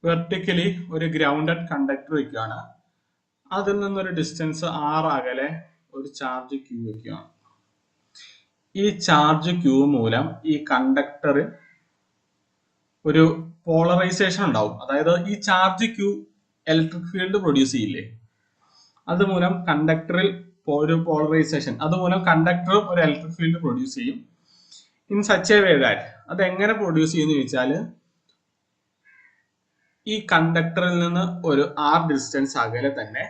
Vertically ഒരു grounded conductor വെക്കുകയാണ്. അതിൽ നിന്നൊരു ഡിസ്റ്റൻസ് r അകലെ ഒരു ചാർജ് Q വെക്കുകയാണ്. ഈ ചാർജ് Q മൂലം ഈ കണ്ടക്ടറിൽ ഒരു പോളറൈസേഷൻ ഉണ്ടാവും. അതായത് ഈ charge Q electric field produce ചെയ്യില്ലേ, അതുമൂലം കണ്ടക്ടറിൽ ഒരു പോളറൈസേഷൻ, അതുമൂലം കണ്ടക്ടറും ഒരു ഇലക്ട്രിക് ഫീൽഡ് പ്രൊഡ്യൂസ് ചെയ്യും. In such a way that അത് എങ്ങനെ പ്രൊഡ്യൂസ് ചെയ്യുന്നു ചോദിച്ചാൽ, ഈ കണ്ടക്ടറിൽ നിന്ന് ഒരു r ഡിസ്റ്റൻസ് അകലെ തന്നെ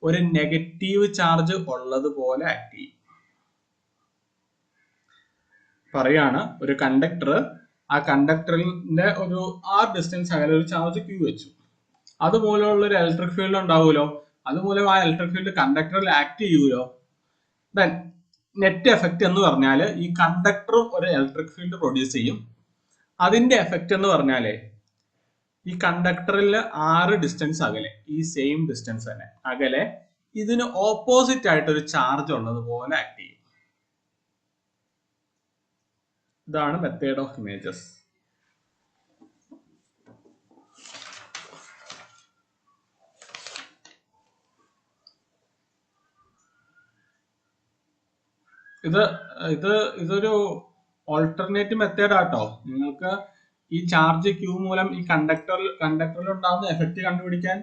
ഒരു നെഗറ്റീവ് ചാർജ് ഉള്ളതുപോലെ ആക്ട് ചെയ്യും. പറയാണ്, ഒരു കണ്ടക്ടർ, ആ കണ്ടക്ടറിന്റെ ഒരു r ഡിസ്റ്റൻസ് അകലെ ഒരു ചാർജ് Q വെച്ചു. അതുമൂലമുള്ള ഒരു ഇലക്ട്രിക് ഫീൽഡ് ഉണ്ടാവുമല്ലോ, അതുമൂലം ആ ഇലക്ട്രിക് ഫീൽഡ് കണ്ടക്ടറിൽ ആക്ട് ചെയ്യൂലോ. ദെൻ നെറ്റ് എഫക്റ്റ് എന്ന് പറഞ്ഞാൽ ഈ കണ്ടക്ടറും ഒരു ഇലക്ട്രിക് ഫീൽഡ് പ്രൊഡ്യൂസ് ചെയ്യും. അതിന്റെ എഫക്റ്റ് എന്ന് പറഞ്ഞാലേ ഈ കണ്ടക്ടറിൽ r ഡിസ്റ്റൻസ് അകലെ, ഈ സെയിം ഡിസ്റ്റൻസ് തന്നെ അകലെ ഇതിന് ഓപ്പോസിറ്റ് ആയിട്ട് ഒരു ചാർജ് ഉള്ളതുപോലെ ആക്ട് ചെയ്യും. ഇതാണ് മെത്തേഡ് ഓഫ് ഇമേജസ്. ഇതൊരു ഓൾട്ടർനേറ്റീവ് മെത്തേഡ് ആട്ടോ. നിങ്ങൾക്ക് ഈ ചാർജ് Q മൂലം ഈ കണ്ടക്ടറിൽ ഉണ്ടാകുന്ന എഫക്റ്റ് കണ്ടുപിടിക്കാൻ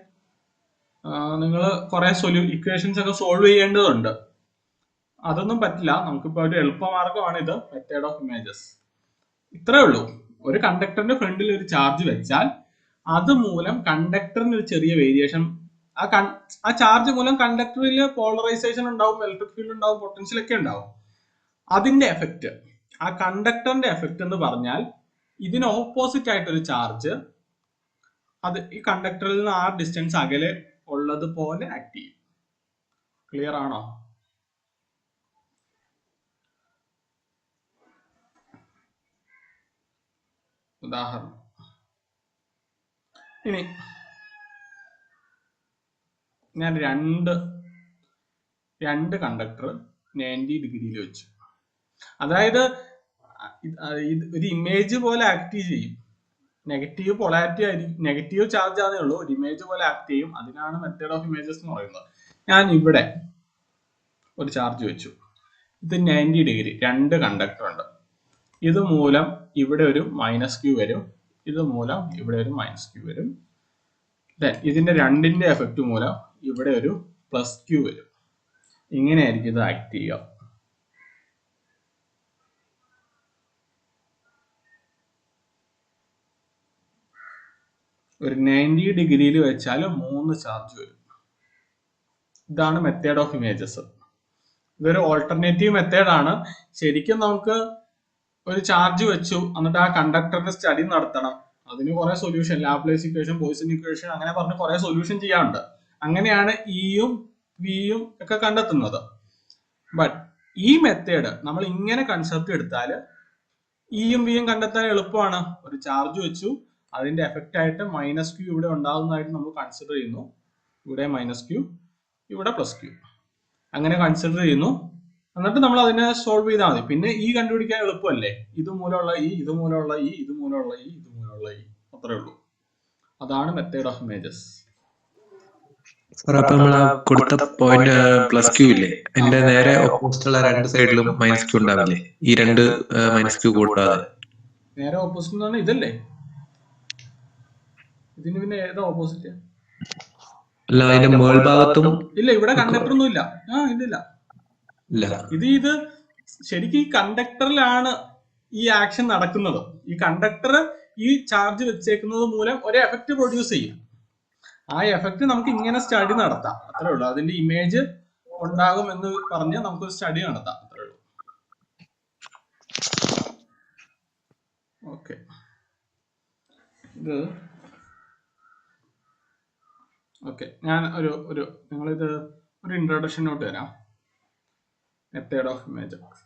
നിങ്ങൾ കുറെ ഇക്വേഷൻസ് ഒക്കെ സോൾവ് ചെയ്യേണ്ടതുണ്ട്. അതൊന്നും പറ്റില്ല. നമുക്കിപ്പോ ഒരു എളുപ്പമാർഗമാണ് ഇത്, മെത്തേഡ് ഓഫ് ഇമേജസ്. ഇത്രേ ഉള്ളൂ. ഒരു കണ്ടക്ടറിന്റെ ഫ്രണ്ടിൽ ഒരു ചാർജ് വെച്ചാൽ അതുമൂലം കണ്ടക്ടറിന് ഒരു ചെറിയ വേരിയേഷൻ, ആ ചാർജ് മൂലം കണ്ടക്ടറിൽ പോളറൈസേഷൻ ഉണ്ടാവും, ഇലക്ട്രിക് ഫീൽഡ് ഉണ്ടാവും, പൊട്ടൻഷ്യൽ ഒക്കെ ഉണ്ടാവും. അതിന്റെ എഫക്റ്റ്, ആ കണ്ടക്ടറിന്റെ എഫക്റ്റ് എന്ന് പറഞ്ഞാൽ ഇതിന് ഓപ്പോസിറ്റ് ആയിട്ടൊരു ചാർജ് അത് ഈ കണ്ടക്ടറിൽ നിന്ന് r ഡിസ്റ്റൻസ് അകലെ ഉള്ളതുപോലെ ആക്ട് ചെയ്യും. ക്ലിയർ ആണോ? ഉദാഹരണം, ഇനി ഞാൻ രണ്ട് കണ്ടക്ടർ 90 ഡിഗ്രിയിൽ വെച്ചു. അതായത് ഒരു ഇമേജ് പോലെ ആക്ട് ചെയ്യും. നെഗറ്റീവ് പൊളാരിറ്റി ആയിരിക്കും, നെഗറ്റീവ് ചാർജ് ആണേ ഉള്ളൂ, ഒരു ഇമേജ് പോലെ ആക്ട് ചെയ്യും. അതിനാണ് മെത്തേഡ് ഓഫ് ഇമേജസ് എന്ന് പറയുന്നത്. ഞാൻ ഇവിടെ ഒരു ചാർജ് വെച്ചു, ഇത് 90 ഡിഗ്രി, രണ്ട് കണ്ടക്ടർ ഉണ്ട്. ഇത് മൂലം ഇവിടെ ഒരു -Q വരും, ഇത് മൂലം ഇവിടെ ഒരു -Q വരും. ഇതിന്റെ രണ്ടിന്റെ എഫക്റ്റ് മൂലം ഇവിടെ ഒരു +Q വരും. ഇങ്ങനെയായിരിക്കും ഇത് ആക്ട് ചെയ്യുക. ഒരു 90 ഡിഗ്രിയിൽ വെച്ചാൽ 3 ചാർജ് വരും. ഇതാണ് മെത്തേഡ് ഓഫ് ഇമേജസ്. ഇതൊരു ഓൾട്ടർനേറ്റീവ് മെത്തേഡ് ആണ്. ശരിക്കും നമുക്ക് ഒരു ചാർജ് വെച്ചു എന്നിട്ട് ആ കണ്ടക്ടറിന്റെ സ്റ്റഡി നടത്തണം. അതിന് കുറെ solution, Laplace equation, Poisson equation, അങ്ങനെ പറഞ്ഞ് കുറെ സൊല്യൂഷൻ ചെയ്യാറുണ്ട്. അങ്ങനെയാണ് ഇയും വിയും ഒക്കെ കണ്ടെത്തുന്നത്. ബട്ട് ഈ മെത്തേഡ് നമ്മൾ ഇങ്ങനെ കൺസെപ്റ്റ് എടുത്താൽ ഇയും വിയും കണ്ടെത്താൻ എളുപ്പമാണ്. ഒരു ചാർജ് വെച്ചു, അതിന്റെ എഫക്റ്റ് ആയിട്ട് -Q ഇവിടെ ഉണ്ടാകുന്നതായിട്ട് നമ്മൾ കൺസിഡർ ചെയ്യുന്നു. ഇവിടെ -Q, ഇവിടെ +Q, അങ്ങനെ കൺസിഡർ ചെയ്യുന്നു. എന്നിട്ട് നമ്മൾ അതിനെ സോൾവ് ചെയ്താൽ മതി. പിന്നെ ഈ കണ്ടുപിടിക്കാൻ എളുപ്പമല്ലേ, ഇതുമൂലമുള്ള ഇതുമൂലമുള്ള ഇതുമൂലമുള്ള ഇതുമൂലമുള്ള അത്രേ ഉള്ളൂ. അതാണ് മെത്തേഡ് ഓഫ് ഇമേജസ്. അപ്പൊ നമ്മൾ കൊടുത്ത പോയിന്റ് +Q ഇല്ലേ, അതിന്റെ നേരെ ഓപ്പോസിറ്റ് ഉള്ള രണ്ട് സൈഡിലും -Q ഉണ്ടാവില്ലേ? ഈ രണ്ട് -Q കൂടാതെ നേരെ ഓപ്പോസിറ്റ് എന്ന് ഇതല്ലേ, ഇതിന് പിന്നെ ഏതാ ഓപ്പോസിറ്റ്? അല്ല, അതിന്റെ മേൾ ഭാഗത്തും ഇല്ല, ഇവിടെ കണ്ടക്ടർ ഒന്നും ഇല്ല. ഇല്ല. ഇത് ശരിക്കും ഈ കണ്ടക്ടറിലാണ് ഈ ആക്ഷൻ നടക്കുന്നത്. ഈ കണ്ടക്ടർ ഈ ചാർജ് വെച്ചേക്കുന്നത് മൂലം ഒരു എഫക്റ്റ് പ്രൊഡ്യൂസ് ചെയ്യും. ആ എഫക്റ്റ് നമുക്ക് ഇങ്ങനെ സ്റ്റഡി നടത്താം, അത്രേ ഉള്ളൂ. അതിന്റെ ഇമേജ് ഉണ്ടാകും എന്ന് പറഞ്ഞ് നമുക്കൊരു സ്റ്റഡി നടത്താം, അത്രേ ഉള്ളൂ. ഓക്കെ, ഞാൻ നിങ്ങളിത് ഒരു ഇൻട്രൊഡക്ഷനോട്ട് തരാം. Method of images.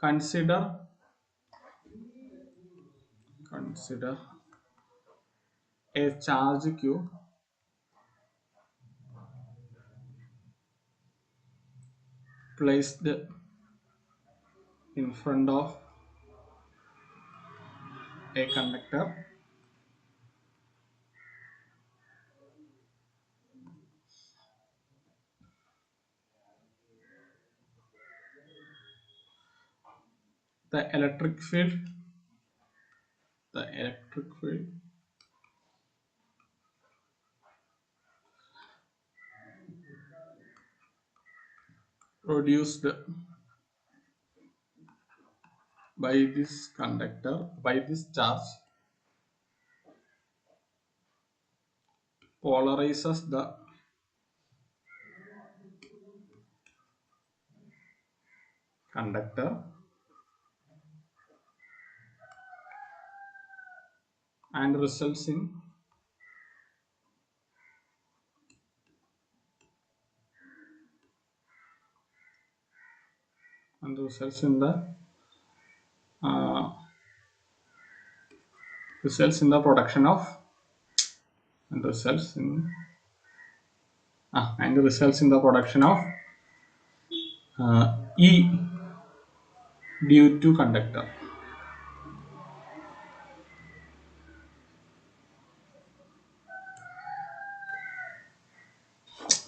Consider a charge Q placed in front of a conductor the electric field produced by this conductor, by this charge, polarizes the conductor and results in the uh, results in the production of and results in the production of E due to conductor.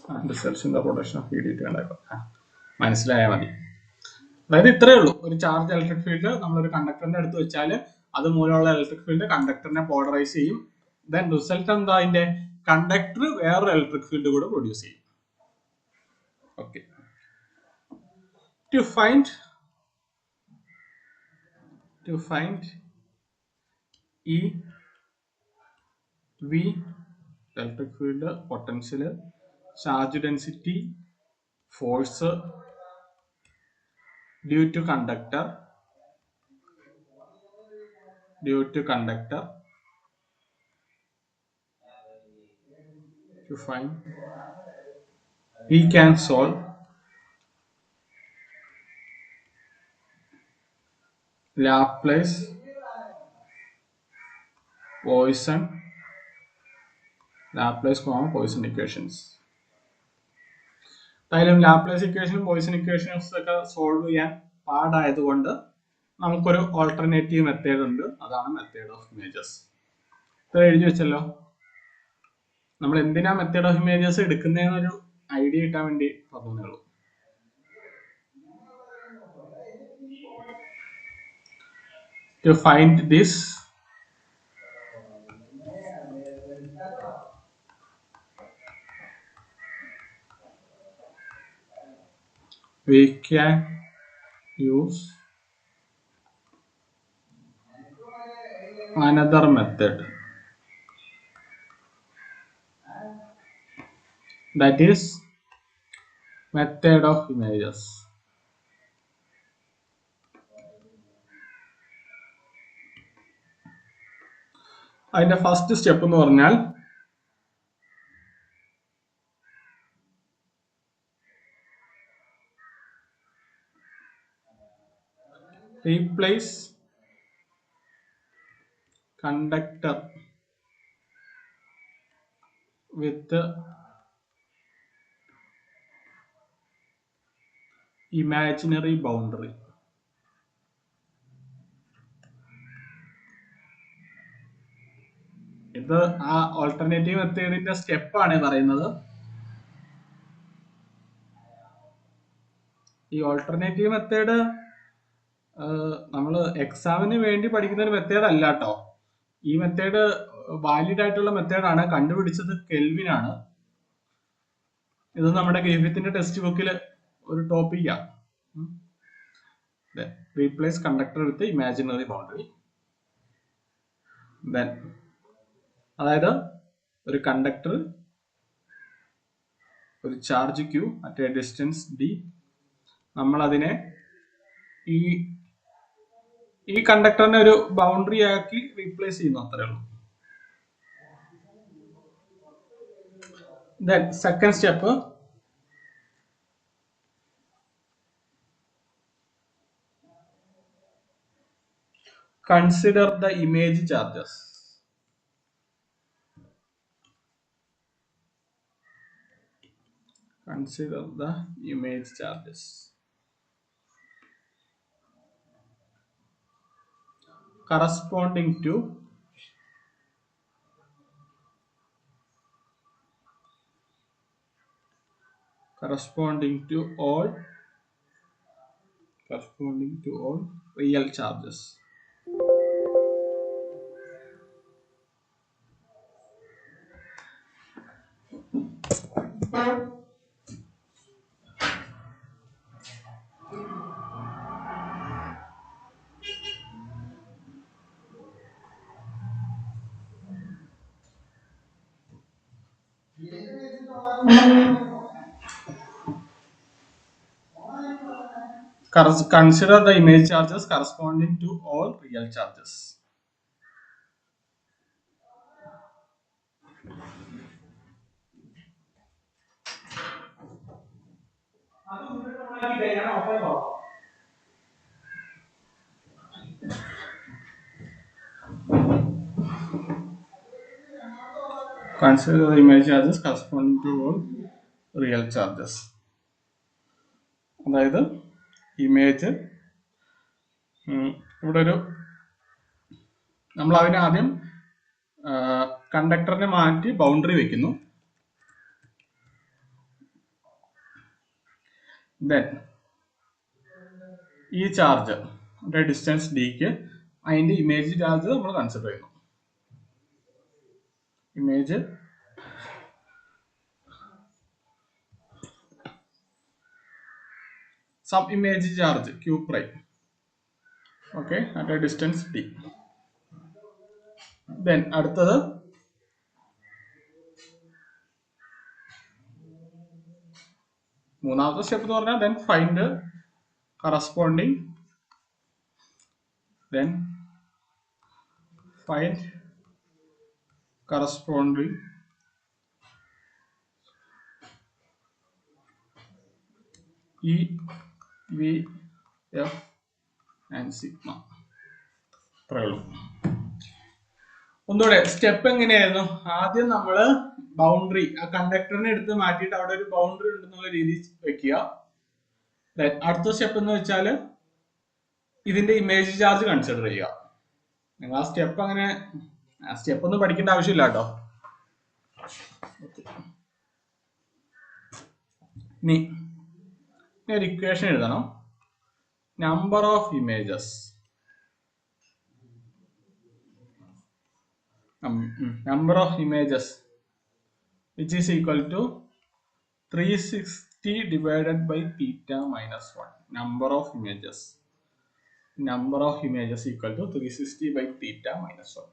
And results in the production of E due to conductor. മനസ്സിലായാൽ മതി. അതായത് ഇത്രയേ ഉള്ളൂ. ഒരു charge electric field നമ്മളൊരു കണ്ടക്ടറിന്റെ അടുത്ത് വെച്ചാൽ അത് മൂലമുള്ള ഇലക്ട്രിക് ഫീൽഡ് കണ്ടക്ടറിനെ പോളറൈസ് ചെയ്യും. ദെൻ റിസൾട്ട് എന്താ? അതിന്റെ കണ്ടക്ടർ വേറൊരു ഇലക്ട്രിക് ഫീൽഡ് കൂടെ പ്രൊഡ്യൂസ് ചെയ്യും. Okay. To find E, V, electric field, potential, charge density, force due to conductor, to find we can solve Laplace, Poisson equations. എന്തായാലും Laplace ഇക്വേഷനും Poisson equations ഒക്കെ solve ചെയ്യാൻ പാടായതുകൊണ്ട് നമുക്കൊരു ഓൾട്ടർനേറ്റീവ് മെത്തേഡ് ഉണ്ട്. അതാണ് method of images. ഇത്ര എഴുതി വെച്ചല്ലോ. നമ്മൾ എന്തിനാ മെത്തേഡ് ഓഫ് ഇമേജസ് എടുക്കുന്നതെന്നൊരു ഐഡിയ കിട്ടാൻ വേണ്ടി പറഞ്ഞേ ഉള്ളൂ. To find this, we can use another method, that is method of images. അതിന്റെ ഫസ്റ്റ് സ്റ്റെപ്പ് എന്ന് പറഞ്ഞാൽ replace conductor with imaginary boundary. ഇത് ആ ഓൾട്ടർനേറ്റീവ് മെത്തേഡിന്റെ സ്റ്റെപ്പാണ് പറയുന്നത്. ഈ ഓൾട്ടർനേറ്റീവ് മെത്തേഡ് നമ്മൾ എക്സാമിന് വേണ്ടി പഠിക്കുന്ന ഒരു മെത്തേഡ് അല്ല കേട്ടോ. ഈ മെത്തേഡ് വാലിഡ് ആയിട്ടുള്ള മെത്തേഡാണ്. കണ്ടുപിടിച്ചത് കെൽവിൻ ആണ്. ഇത് നമ്മുടെ ഗ്രിഫിത്തിന്റെ ടെക്സ്റ്റ് ബുക്കിൽ ഒരു ടോപ്പിക്കാണ്. റീപ്ലേസ് കണ്ടക്ടർ വിത്ത് ഇമാജിനറി ബൗണ്ടറി. ദെൻ അതായത് ഒരു കണ്ടക്ടർ, ഒരു charge Q at a distance D, നമ്മൾ അതിനെ ഈ കണ്ടക്ടറിനെ ഒരു ബൗണ്ടറി ആക്കി റീപ്ലേസ് ചെയ്യുന്നു, അത്രേ ഉള്ളൂ. Then second step, consider the image charges. Consider the image charges. corresponding to all real charges. Consider the image charges corresponding to all real charges. Consider the image charges corresponding to all real charges. അതായത് image ഇവിടെ ഒരു നമ്മൾ അതിനെ ആദ്യം കണ്ടക്ടറിനെ മാറ്റി boundary വെക്കുന്നു. Then ഈ charge distance ഡിക്ക് അതിന്റെ ഇമേജ് ചാർജ് നമ്മൾ കൺസിഡർ ചെയ്യുന്നു. Image some image charge q prime, okay, at a distance d. Then അടുത്തത് മൂന്നാമത്തെ സ്റ്റെപ്പ് എന്ന് പറഞ്ഞാൽ then find corresponding E, V, F and sigma. ഒന്നുകൂടെ സ്റ്റെപ്പ് എങ്ങനെയായിരുന്നു? ആദ്യം നമ്മൾ ബൗണ്ടറി ആ കണ്ടക്ടറിനെ എടുത്ത് മാറ്റിയിട്ട് അവിടെ ഒരു ബൗണ്ടറി ഉണ്ടെന്നുള്ള രീതിയിൽ വെക്കുക. അടുത്ത സ്റ്റെപ്പ് എന്ന് വെച്ചാൽ ഇതിന്റെ ഇമേജ് ചാർജ് കൺസിഡർ ചെയ്യുക. നിങ്ങൾ ആ സ്റ്റെപ്പ് അങ്ങനെ സ്റ്റെപ്പ് ഒന്നും പഠിക്കേണ്ട ആവശ്യമില്ല കേട്ടോ. ഇനി ഒരു ഇക്വേഷൻ എഴുതണം. Number of images which is equal to 360 divided by theta minus 1. Number of images equal to 360 by theta minus 1.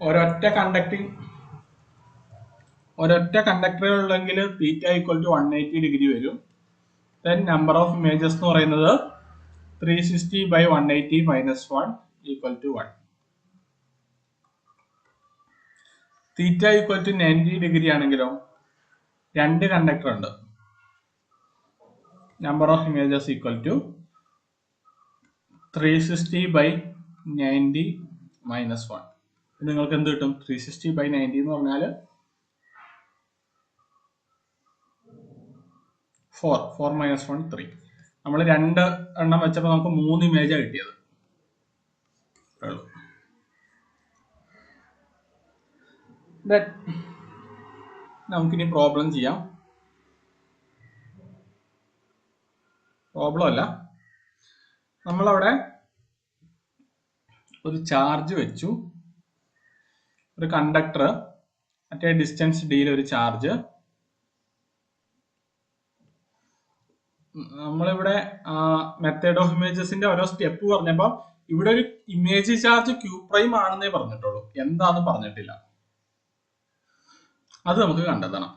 ഒരൊറ്റ കണ്ടക്ടർ ഉള്ളെങ്കിൽ തീറ്റ ഈക്വൽ ടു 180 ഡിഗ്രി വരും. ദെൻ നമ്പർ ഓഫ് ഇമേജസ് എന്ന് പറയുന്നത് 360 by 180 minus 1 equal to 1. Theta equal to 90 degree ആണെങ്കിലോ രണ്ട് conductor ഉണ്ട്. Number of images equal to 360 by 90 minus 1. നിങ്ങൾക്ക് എന്ത് കിട്ടും? 360 by 90 എന്ന് പറഞ്ഞാൽ 4 minus 1 3. നമ്മൾ രണ്ട് എണ്ണം വെച്ചപ്പോൾ നമുക്ക് 3 ഇമേജാണ് കിട്ടിയത്. നമുക്കിനി പ്രോബ്ലം ചെയ്യാം. പ്രോബ്ലം അല്ല, നമ്മളവിടെ ഒരു ചാർജ് വെച്ചു, ഒരു കണ്ടക്ടർ മറ്റേ ഡിസ്റ്റൻസ് ഡിയിൽ ഒരു ചാർജ്. നമ്മളിവിടെ മെത്തേഡ് ഓഫ് ഇമേജസിന്റെ ഓരോ സ്റ്റെപ്പ് പറഞ്ഞപ്പോ ഇവിടെ ഒരു ഇമേജ് ചാർജ് ക്യൂ പ്രൈം ആണെന്നേ പറഞ്ഞിട്ടുള്ളൂ, എന്താന്ന് പറഞ്ഞിട്ടില്ല. അത് നമുക്ക് കണ്ടെത്തണം.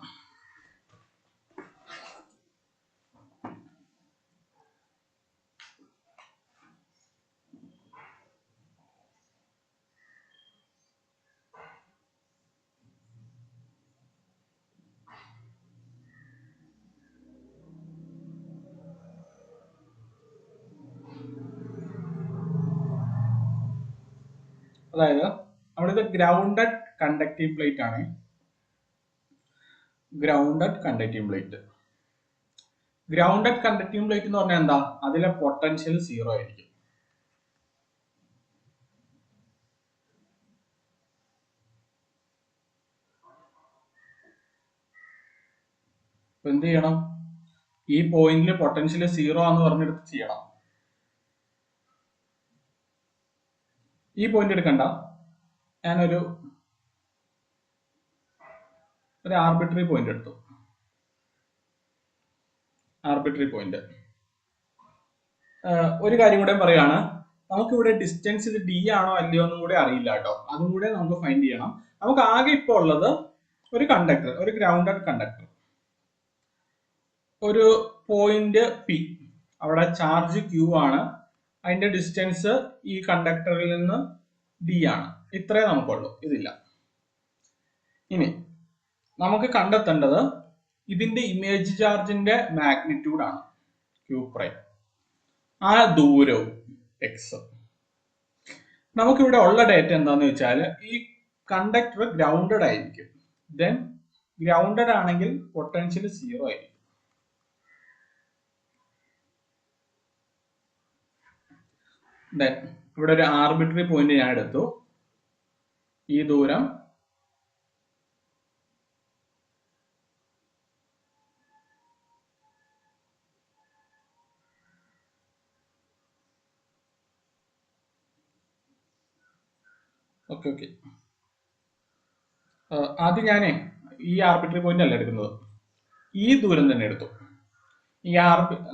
അതായത് നമ്മളിത് ഗ്രൗണ്ടഡ് കണ്ടക്റ്റീവ് പ്ലേറ്റ് ആണ്. Grounded conducting plate. Grounded conducting plate എന്ന് പറഞ്ഞാൽ എന്താ? അതിലെ പൊട്ടൻഷ്യൽ 0 ആയിരിക്കും. എന്ത് ചെയ്യണം? ഈ പോയിന്റിൽ പൊട്ടൻഷ്യൽ 0 ആണെന്ന് പറഞ്ഞെടുത്ത് ചെയ്യണം. ഈ പോയിന്റ് എടുക്കണ്ട, ഞാനൊരു ആർബിട്രറി പോയിന്റ് എടുത്തു. Arbitrary point. ഒരു കാര്യം കൂടെ പറയാണ്, നമുക്കിവിടെ ഡിസ്റ്റൻസ് ഇത് ഡി ആണോ അല്ലയോ എന്നും കൂടെ അറിയില്ല കേട്ടോ. അതും കൂടെ നമുക്ക് ഫൈൻഡ് ചെയ്യണം. നമുക്ക് ആകെ ഇപ്പോൾ ഉള്ളത് ഒരു കണ്ടക്ടർ, ഒരു ഗ്രൗണ്ടഡ് കണ്ടക്ടർ, ഒരു പോയിന്റ് പി, അവിടെ ചാർജ് ക്യൂ ആണ്, അതിന്റെ ഡിസ്റ്റൻസ് ഈ കണ്ടക്ടറിൽ നിന്ന് ഡി ആണ്. ഇത്രേ നമുക്കുള്ളൂ, ഇതില്ല. ഇനി നമുക്ക് കണ്ടെത്തേണ്ടത് ഇതിന്റെ ഇമേജ് ചാർജിന്റെ മാഗ്നിറ്റ്യൂഡ് ആണ്, ക്യൂ പ്രൈം, ആ ദൂരവും എക്സ്. നമുക്കിവിടെ ഉള്ള ഡേറ്റ എന്താന്ന് വെച്ചാൽ ഈ കണ്ടക്ടർ ഗ്രൗണ്ടഡ് ആയിരിക്കും. ദെൻ ഗ്രൗണ്ടഡ് ആണെങ്കിൽ പൊട്ടൻഷ്യൽ 0 ആയിരിക്കും. ദെൻ ഇവിടെ ഒരു ആർബിട്രറി പോയിന്റ് ഞാൻ എടുത്തു. ഈ ദൂരം ഓക്കെ. ആദ്യം ഞാനേ ഈ ആർബിട്രറി പോയിന്റ് അല്ല എടുക്കുന്നത്, ഈ ദൂരം തന്നെ എടുത്തു.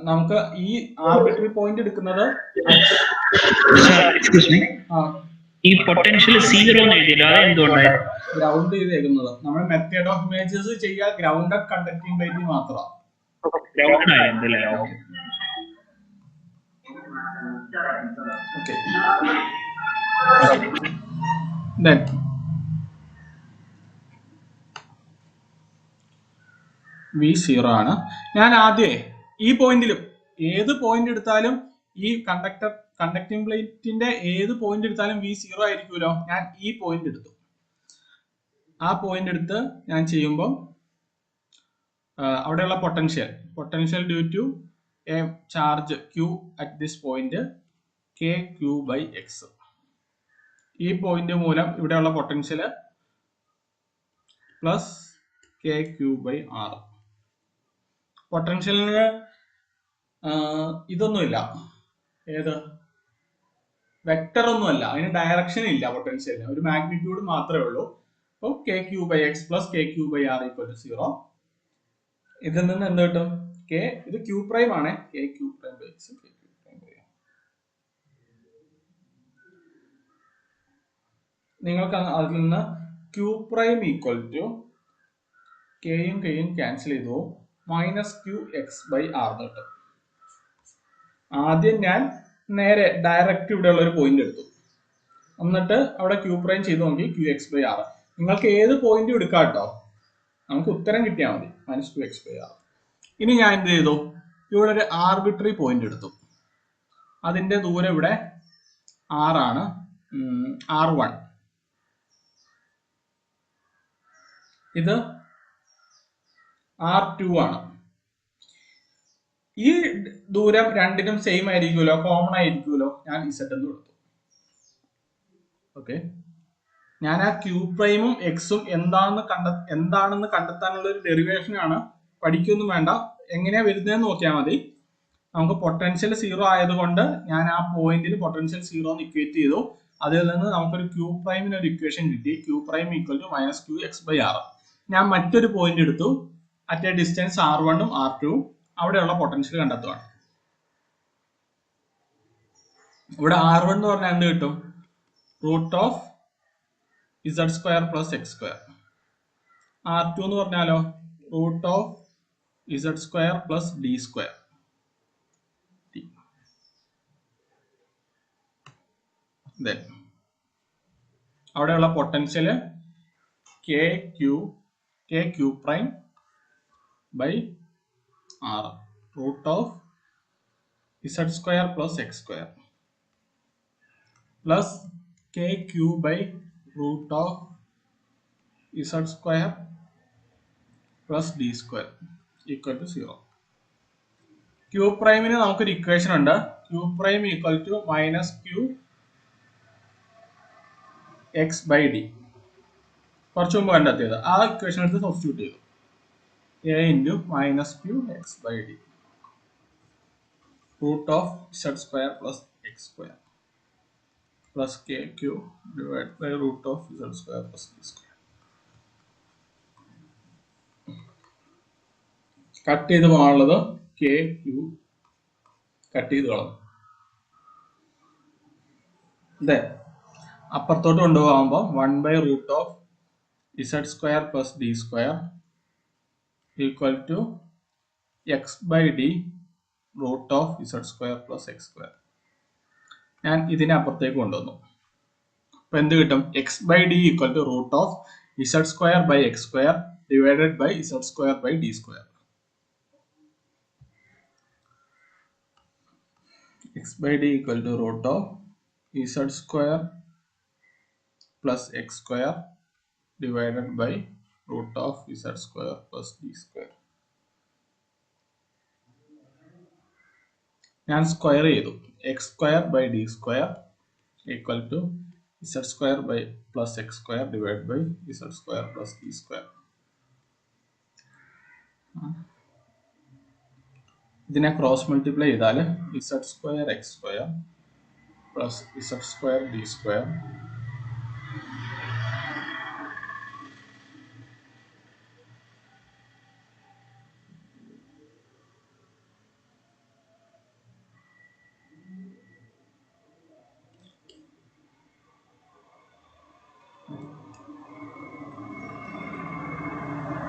നമുക്ക് ഈ ആർബിട്രറി പോയിന്റ് എടുക്കുന്നത് ഈ പൊട്ടൻഷ്യൽ 0 ഗ്രൗണ്ട് ചെയ്തേക്കുന്നത്. നമ്മൾ മെത്തേഡ് ഓഫ് ഇമേജസ് ചെയ്യാൻ ഗ്രൗണ്ടഡ് കണ്ടക്റ്റിംഗ് പ്ലേറ്റ് മാത്രമാണ്. V0 ആണ്. ഞാൻ ആദ്യമേ ഈ പോയിന്റിലും ഏത് പോയിന്റ് എടുത്താലും ഈ കണ്ടക്റ്റിംഗ് പ്ലേറ്റിന്റെ ഏത് പോയിന്റ് എടുത്താലും V0 ആയിരിക്കുമല്ലോ. ഞാൻ ഈ പോയിന്റ് എടുത്തു. ആ പോയിന്റ് എടുത്ത് ഞാൻ ചെയ്യുമ്പോൾ അവിടെയുള്ള potential due to a charge Q at this point KQ/X. ഈ പോയിന്റ് മൂലം ഇവിടെയുള്ള പൊട്ടൻഷ്യൽ പ്ലസ് KQ/R. പൊട്ടൻഷ്യലിന് ഇതൊന്നുമില്ല, ഏത് വെക്ടർ ഒന്നുമല്ല, അതിന് ഡയറക്ഷൻ ഇല്ല. പൊട്ടൻഷ്യലിന് ഒരു മാഗ്നിറ്റ്യൂഡ് മാത്രമേ ഉള്ളൂ. അപ്പോൾ KQ/X പ്ലസ് KQ/R = 0. ഇതിൽ നിന്ന് എന്ത് കിട്ടും? ഇത് Q പ്രൈം ആണ്, KQ'/X. നിങ്ങൾക്ക് അതിൽ നിന്ന് Q പ്രൈം = കെയും കെയും ക്യാൻസൽ ചെയ്തു -QX/R കിട്ടും. ആദ്യം ഞാൻ നേരെ ഡയറക്റ്റ് ഇവിടെയുള്ള ഒരു പോയിന്റ് എടുത്തു, എന്നിട്ട് അവിടെ Q പ്രൈം ചെയ്ത് നോക്കി QX/R. നിങ്ങൾക്ക് ഏത് പോയിന്റും എടുക്കാം കേട്ടോ, നമുക്ക് ഉത്തരം കിട്ടിയാൽ മതി, -QX/R. ഇനി ഞാൻ എന്ത് ചെയ്തു? ഇവിടെ ഒരു ആർബിട്രറി പോയിന്റ് എടുത്തു. അതിന്റെ ദൂരം ഇവിടെ R ആണ്, R1. ഇത് R2 ആണ്. ഈ ദൂരം രണ്ടിനും സെയിം ആയിരിക്കുമല്ലോ, കോമൺ ആയിരിക്കുമല്ലോ. ഞാൻ Z എന്ന് കൊടുത്തു. ഓക്കെ, ഞാൻ ആ Q പ്രൈമും എക്സും എന്താണെന്ന് കണ്ടെത്താനുള്ള ഒരു ഡെറിവേഷൻ ആണ്. പഠിക്കൊന്നും വേണ്ട, എങ്ങനെയാ വരുന്നതെന്ന് നോക്കിയാൽ മതി. നമുക്ക് പൊട്ടൻഷ്യൽ 0 ആയതുകൊണ്ട് ഞാൻ ആ പോയിന്റിൽ പൊട്ടൻഷ്യൽ 0 എന്ന് ഇക്വേറ്റ് ചെയ്തു. അതിൽ നിന്ന് നമുക്കൊരു Q പ്രൈമിന് ഒരു ഇക്വേഷൻ കിട്ടി, Q പ്രൈം = -QX/R. ഞാൻ മറ്റൊരു പോയിന്റ് എടുത്തു, അറ്റ് എ ഡിസ്റ്റൻസ് R1 ഉം R2 ഉം. അവിടെയുള്ള പൊട്ടൻഷ്യൽ കണ്ടെത്തുകയാണ്. ഇവിടെ R1 എന്ന് പറഞ്ഞാൽ എന്ത് കിട്ടും? √Z² + X². R2 എന്ന് പറഞ്ഞാലോ √Z² + D². അവിടെയുള്ള potential KQ'/R √Z² + X² plus KQ/√Z² plus D square equal to 0. Q പ്രൈമിന് നമുക്കൊരു ഇക്വേഷൻ ഉണ്ട്. Q prime equal to minus Q X by D. കുറച്ച് മുമ്പ് കണ്ടെത്തിയത് ആ ഇക്വേഷൻ എടുത്ത് സബ്സ്റ്റിറ്റ്യൂട്ട് ചെയ്തു. A into minus Q X by D root of Z square plus X square plus K Q divide by root of Z square plus D square. കട്ട് ചെയ്ത് പോകാനുള്ളത് K Q cut ചെയ്ത് കളഞ്ഞു. അതെ, അപ്പുറത്തോട്ട് കൊണ്ടുപോകുമ്പോൾ 1/√ of Z square plus D square equal to X by D root of Z square plus X square. ഞാൻ ഇതിനെ അപ്പുറത്തേക്ക് കൊണ്ടുവന്നു. അപ്പൊ എന്ത് കിട്ടും? X by D equal to root of Z square by X square divided by Z square by D square. x by d equal to root of z square plus x square divided by root of z square plus d square. ഞാൻ square ചെയ്തു. x square by d square equal to z square by plus x square divided by z square plus d square. ഇതിനെ cross multiply ചെയ്താൽ z square X square plus z square D square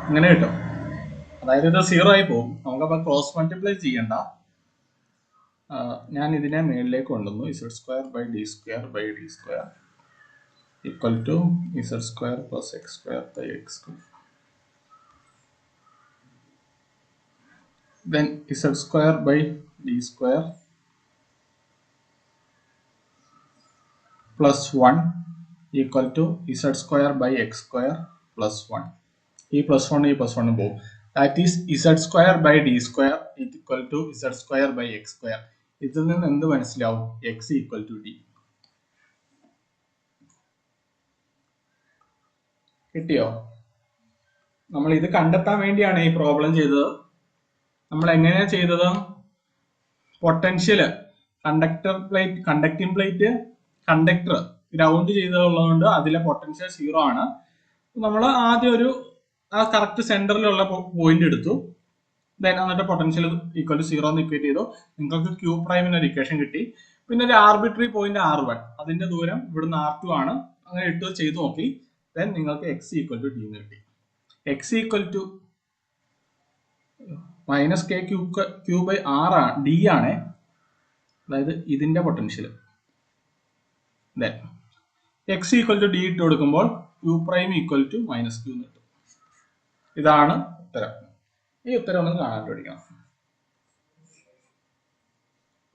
ഇങ്ങനെ കിട്ടും. അതായത് ഇത് 0 ആയി പോകും. നമുക്കപ്പോൾ cross multiply ചെയ്യണ്ട. ഞാൻ ഇതിനെ മേളിലേക്ക് കൊണ്ടുവന്നു. z square by D square by D square equal to z square plus X square by X square. Then z square by d square plus 1 equal to z square by x square plus 1. ഈ plus 1 ഈ plus 1 പോകും. That is z square by d square equal to z square by x square. ഇതിൽ നിന്ന് എന്ത് മനസ്സിലാവും? x equal to d. കിട്ടിയോ? നമ്മൾ ഇത് കണ്ടെത്താൻ വേണ്ടിയാണ് ഈ പ്രോബ്ലം ചെയ്തത്. നമ്മൾ എങ്ങനെയാ ചെയ്തത്? Potential conducting plate conductor ground ചെയ്തതുള്ളതുകൊണ്ട് അതിലെ പൊട്ടൻഷ്യൽ 0 ആണ്. നമ്മൾ ആദ്യം ഒരു കറക്റ്റ് സെന്ററിലുള്ള പോയിന്റ് എടുത്തു. എന്നിട്ട് പൊട്ടൻഷ്യൽ ഈക്വൽ ടു 0 എന്ന് ഇക്വേറ്റ് ചെയ്തു. നിങ്ങൾക്ക് ക്യൂ പ്രൈമിന് ഒരു ഇക്വേഷൻ കിട്ടി. പിന്നെ ഒരു ആർബിട്രറി പോയിന്റ് R1, അതിന്റെ ദൂരം ഇവിടുന്ന് R2 ആണ്. അങ്ങനെ ഇട്ട് ചെയ്ത് നോക്കി. ദെൻ നിങ്ങൾക്ക് x ഈക്വൽ ടു d എന്ന് കിട്ടി. x equal to minus K Q by R D ആണ്. അതായത് ഇതിന്റെ potential. X equal to D ഇട്ട് കൊടുക്കുമ്പോൾ Q prime equal to minus Q എന്ന് കിട്ടും. ഇതാണ് ഉത്തരം. ഈ ഉത്തരം ഒന്ന് കാണാൻ പഠിക്കണം.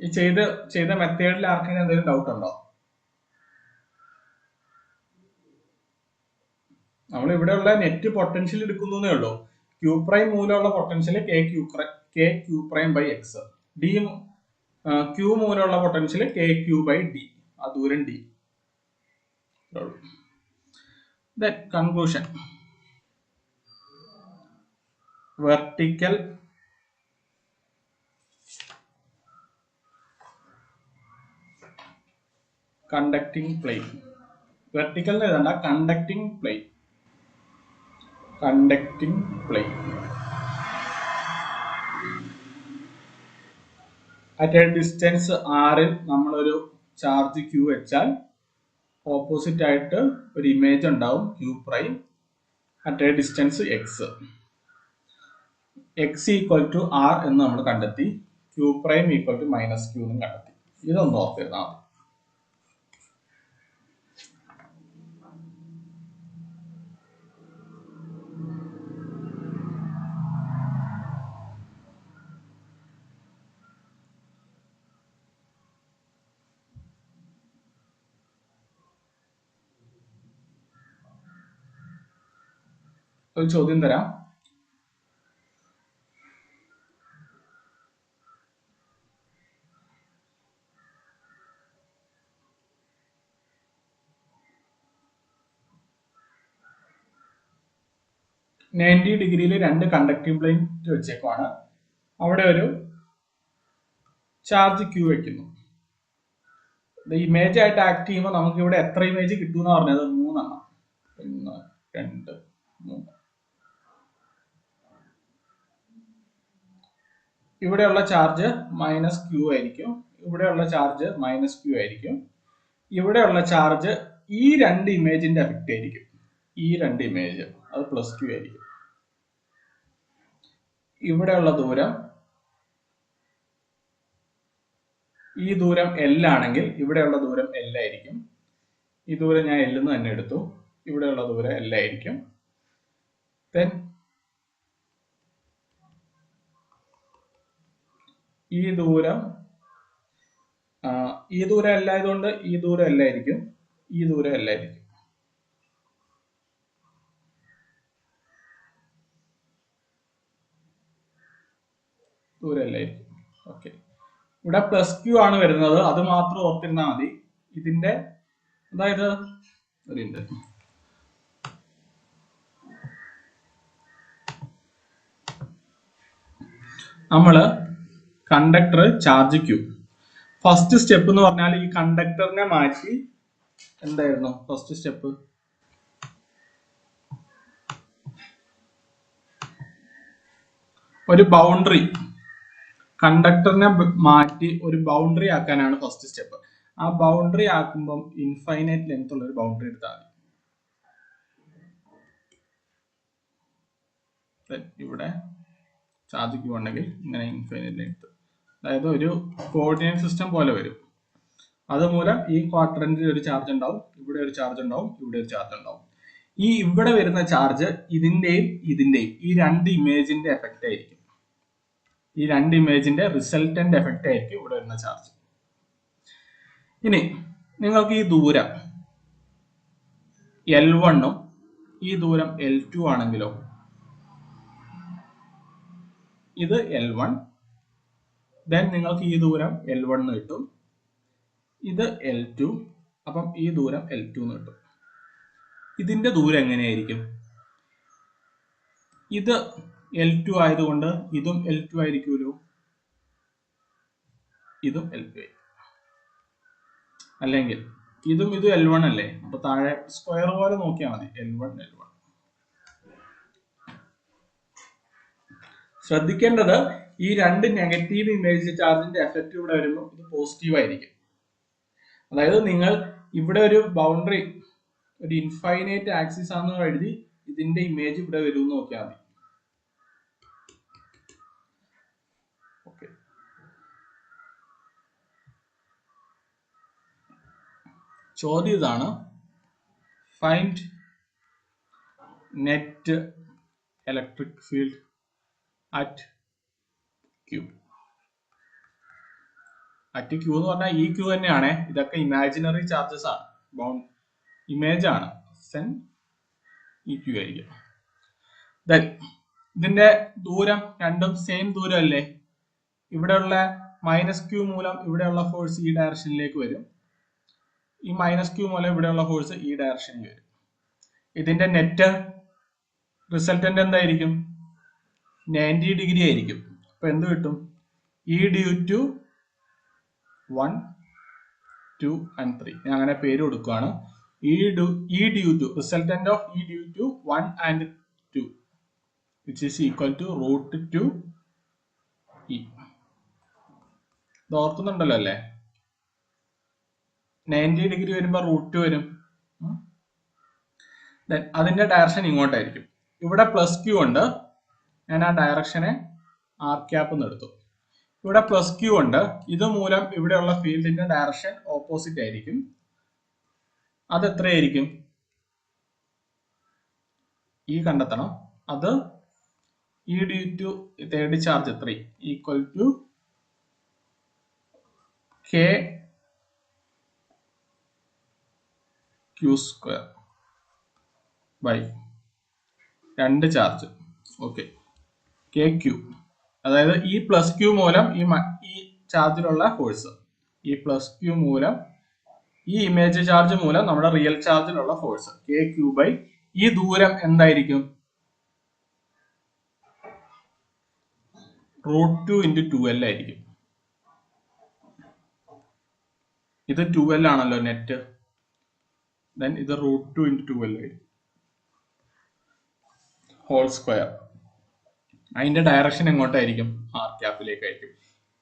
ഈ ചെയ്ത മെത്തേഡിൽ ആർക്കെങ്കിലും എന്തെങ്കിലും ഡൗട്ട് ഉണ്ടോ? നമ്മൾ ഇവിടെയുള്ള നെറ്റ് പൊട്ടൻഷ്യൽ എടുക്കുന്നേ ഉള്ളൂ. ക്യൂ പ്രൈം മൂലമുള്ള potential K Q prime by X, D Q മൂലമുള്ള potential K Q by D, ആ ദൂരം D. Conclusion: vertical conducting plate, vertical ഏതാണ്ട conducting plate at a distance ആറിൽ നമ്മളൊരു ചാർജ് ക്യൂ വെച്ചാൽ ഓപ്പോസിറ്റ് ആയിട്ട് ഒരു ഇമേജ് ഉണ്ടാവും Q prime at a distance X. X equal to R എന്ന് നമ്മൾ കണ്ടെത്തി. Q prime equal to minus Q എന്നും കണ്ടെത്തി. ഇതൊന്ന് ഓർത്തിരുന്നാൽ മതി. ഒരു ചോദ്യം തരാം. 90 ഡിഗ്രിയിൽ രണ്ട് കണ്ടക്ടീവ് പ്ലേറ്റ് വെച്ചേക്കുവാണ്. അവിടെ ഒരു ചാർജ് ക്യൂ വെക്കുന്നു. ഇമേജ് ആയിട്ട് ആക്ട് ചെയ്യുമ്പോൾ നമുക്ക് ഇവിടെ എത്ര ഇമേജ് കിട്ടും എന്ന് പറഞ്ഞത് 3 എണ്ണം. 1 2 3. ഇവിടെയുള്ള ചാർജ് -q ആയിരിക്കും, ഇവിടെയുള്ള ചാർജ് -q ആയിരിക്കും, ഇവിടെയുള്ള ചാർജ് ഈ രണ്ട് ഇമേജിന്റെ എഫക്റ്റ് ആയിരിക്കും. ഈ രണ്ട് ഇമേജ് അത് +q ആയിരിക്കും. ഇവിടെയുള്ള ദൂരം, ഈ ദൂരം L ആണെങ്കിൽ ഇവിടെയുള്ള ദൂരം L ആയിരിക്കും. ഈ ദൂരം ഞാൻ L എന്ന് തന്നെ എടുത്തു. ഇവിടെയുള്ള ദൂരം L ആയിരിക്കും. ദെൻ ഈ ദൂരം L ആയതുകൊണ്ട് ഈ ദൂരം L ആയിരിക്കും, ഈ ദൂരം L ആയിരിക്കും. ദൂരം L ആയിരിക്കും. ഓക്കെ, ഇവിടെ +q ആണ് വരുന്നത്, അത് മാത്രം ഓർത്തിരുന്നാൽ മതി. ഇതിന്റെ അതായത് നമ്മള് conductor charge Q first step എന്ന് പറഞ്ഞാൽ ഈ കണ്ടക്ടറിനെ മാറ്റി എന്തായിരുന്നു ഫസ്റ്റ് സ്റ്റെപ്പ്? ഒരു ബൗണ്ടറി, കണ്ടക്ടറിനെ മാറ്റി ഒരു ബൗണ്ടറി ആക്കാനാണ് ഫസ്റ്റ് സ്റ്റെപ്പ്. ആ ബൗണ്ടറി ആക്കുമ്പം ഇൻഫൈനൈറ്റ് ലെങ്ത് ഉള്ള ഒരു ബൗണ്ടറി എടുത്താൽ മതി. ഇവിടെ ചാർജ് ക്യൂ ഉണ്ടെങ്കിൽ ഇങ്ങനെ ഇൻഫൈനൈറ്റ് ലെങ്ത്, അതായത് ഒരു കോർഡിനേറ്റ് സിസ്റ്റം പോലെ വരും. അതുമൂലം ഈ ക്വാഡ്രന്റിൽ ഒരു ചാർജ് ഉണ്ടാവും, ഇവിടെ ഒരു ചാർജ് ഉണ്ടാവും, ഇവിടെ ഒരു ചാർജ് ഉണ്ടാവും. ഈ ഇവിടെ വരുന്ന ചാർജ് ഇതിന്റെയും ഈ രണ്ട് ഇമേജിന്റെ എഫക്റ്റ് ആയിരിക്കും. ഈ രണ്ട് ഇമേജിന്റെ റിസൾട്ടന്റ് എഫക്റ്റ് ആയിരിക്കും ഇവിടെ വരുന്ന ചാർജ്. ഇനി നിങ്ങൾക്ക് ഈ ദൂരം L1 ഉം ഈ ദൂരം L2 ആണെങ്കിലോ, ഇത് L1, ദെൻ നിങ്ങൾക്ക് ഈ ദൂരം L1 എന്ന് കിട്ടും, ഇത് L2, അപ്പം ഈ ദൂരം L2 എന്ന് കിട്ടും. ഇതിന്റെ ദൂരം എങ്ങനെയായിരിക്കും? ഇത് L2 ആയതുകൊണ്ട് ഇതും L2 ആയിരിക്കുമല്ലോ, ഇതും L2 ആയിരിക്കും. അല്ലെങ്കിൽ ഇതും L1 അല്ലേ, അപ്പൊ താഴെ സ്ക്വയർ പോലെ നോക്കിയാൽ മതി, L1 L1. ശ്രദ്ധിക്കേണ്ടത് ഈ രണ്ട് നെഗറ്റീവ് ഇമേജ് ചാർജിന്റെ എഫക്റ്റ് ഇവിടെ വരുമ്പോൾ ഇത് പോസിറ്റീവ് ആയിരിക്കും. അതായത് നിങ്ങൾ ഇവിടെ ഒരു ബൗണ്ടറി, ഒരു ഇൻഫൈനൈറ്റ് ആക്സിസ് ആണെന്ന് എഴുതി ഇതിന്റെ ഇമേജ് ഇവിടെ വരും നോക്കിയാൽ മതി. ഓക്കെ, ചോദ്യം ഇതാണ്, find net electric field at Q. At Q എന്ന് പറഞ്ഞാൽ ഈ Q തന്നെയാണ്, ഇതൊക്കെ ഇമാജിനറി ചാർജസ് ആണ്, ഇമേജ് ആണ്, ഈ Q ആയിരിക്കും. ദെൻ ഇതിന്റെ ദൂരം രണ്ടും സെയിം ദൂരം അല്ലേ, ഇവിടെയുള്ള -q മൂലം ഇവിടെയുള്ള ഫോഴ്സ് ഈ ഡയറക്ഷനിലേക്ക് വരും, ഈ -q മൂലം ഇവിടെയുള്ള ഫോഴ്സ് ഈ ഡയറക്ഷനിൽ വരും. ഇതിന്റെ നെറ്റ് റിസൾട്ടന്റ് എന്തായിരിക്കും? 90 ഡിഗ്രി ആയിരിക്കും. അപ്പൊ എന്ത് കിട്ടും? E due to 1, 2 and 3. ഞാൻ അങ്ങനെ പേര് കൊടുക്കുകയാണ്. E due to resultant of E due to 1 and 2 which is equal to √2 E. ഇത് ഓർക്കുന്നുണ്ടല്ലോ അല്ലേ? 90 ഡിഗ്രി വരുമ്പോൾ √2 വരും. അതിന്റെ ഡയറക്ഷൻ ഇങ്ങോട്ടായിരിക്കും. ഇവിടെ +q ഉണ്ട്, ഞാൻ ആ ഡയറക്ഷനെ r എന്ന് എടുത്തു. ഇവിടെ +q ഉണ്ട്, ഇത് മൂലം ഇവിടെയുള്ള ഫീൽഡിന്റെ ഡയറക്ഷൻ ഓപ്പോസിറ്റ് ആയിരിക്കും. അത് എത്രയായിരിക്കും? ഈ കണ്ടെത്തണം. അത് E due to third charge 3 equal to K Q² by രണ്ട് ചാർജ്. ഓക്കെ, KQ, അതായത് ഈ +q മൂലം ഈ ചാർജിലുള്ള ഫോഴ്സ്, ഈ +q മൂലം ഈ ഇമേജ് ചാർജ് മൂലം നമ്മുടെ റിയൽ ചാർജിലുള്ള ഫോഴ്സ് KQ ബൈ ഈ ദൂരം എന്തായിരിക്കും? √2 × 2L ആയിരിക്കും. ഇത് 2L ആണല്ലോ നെറ്റ്. ദെൻ ഇത് √2 × 2L ആയിരിക്കും ഹോൾ സ്ക്വയർ. അതിന്റെ ഡയറക്ഷൻ എങ്ങോട്ടായിരിക്കും? ആർ ക്യാപ്പിലേക്കായിരിക്കും.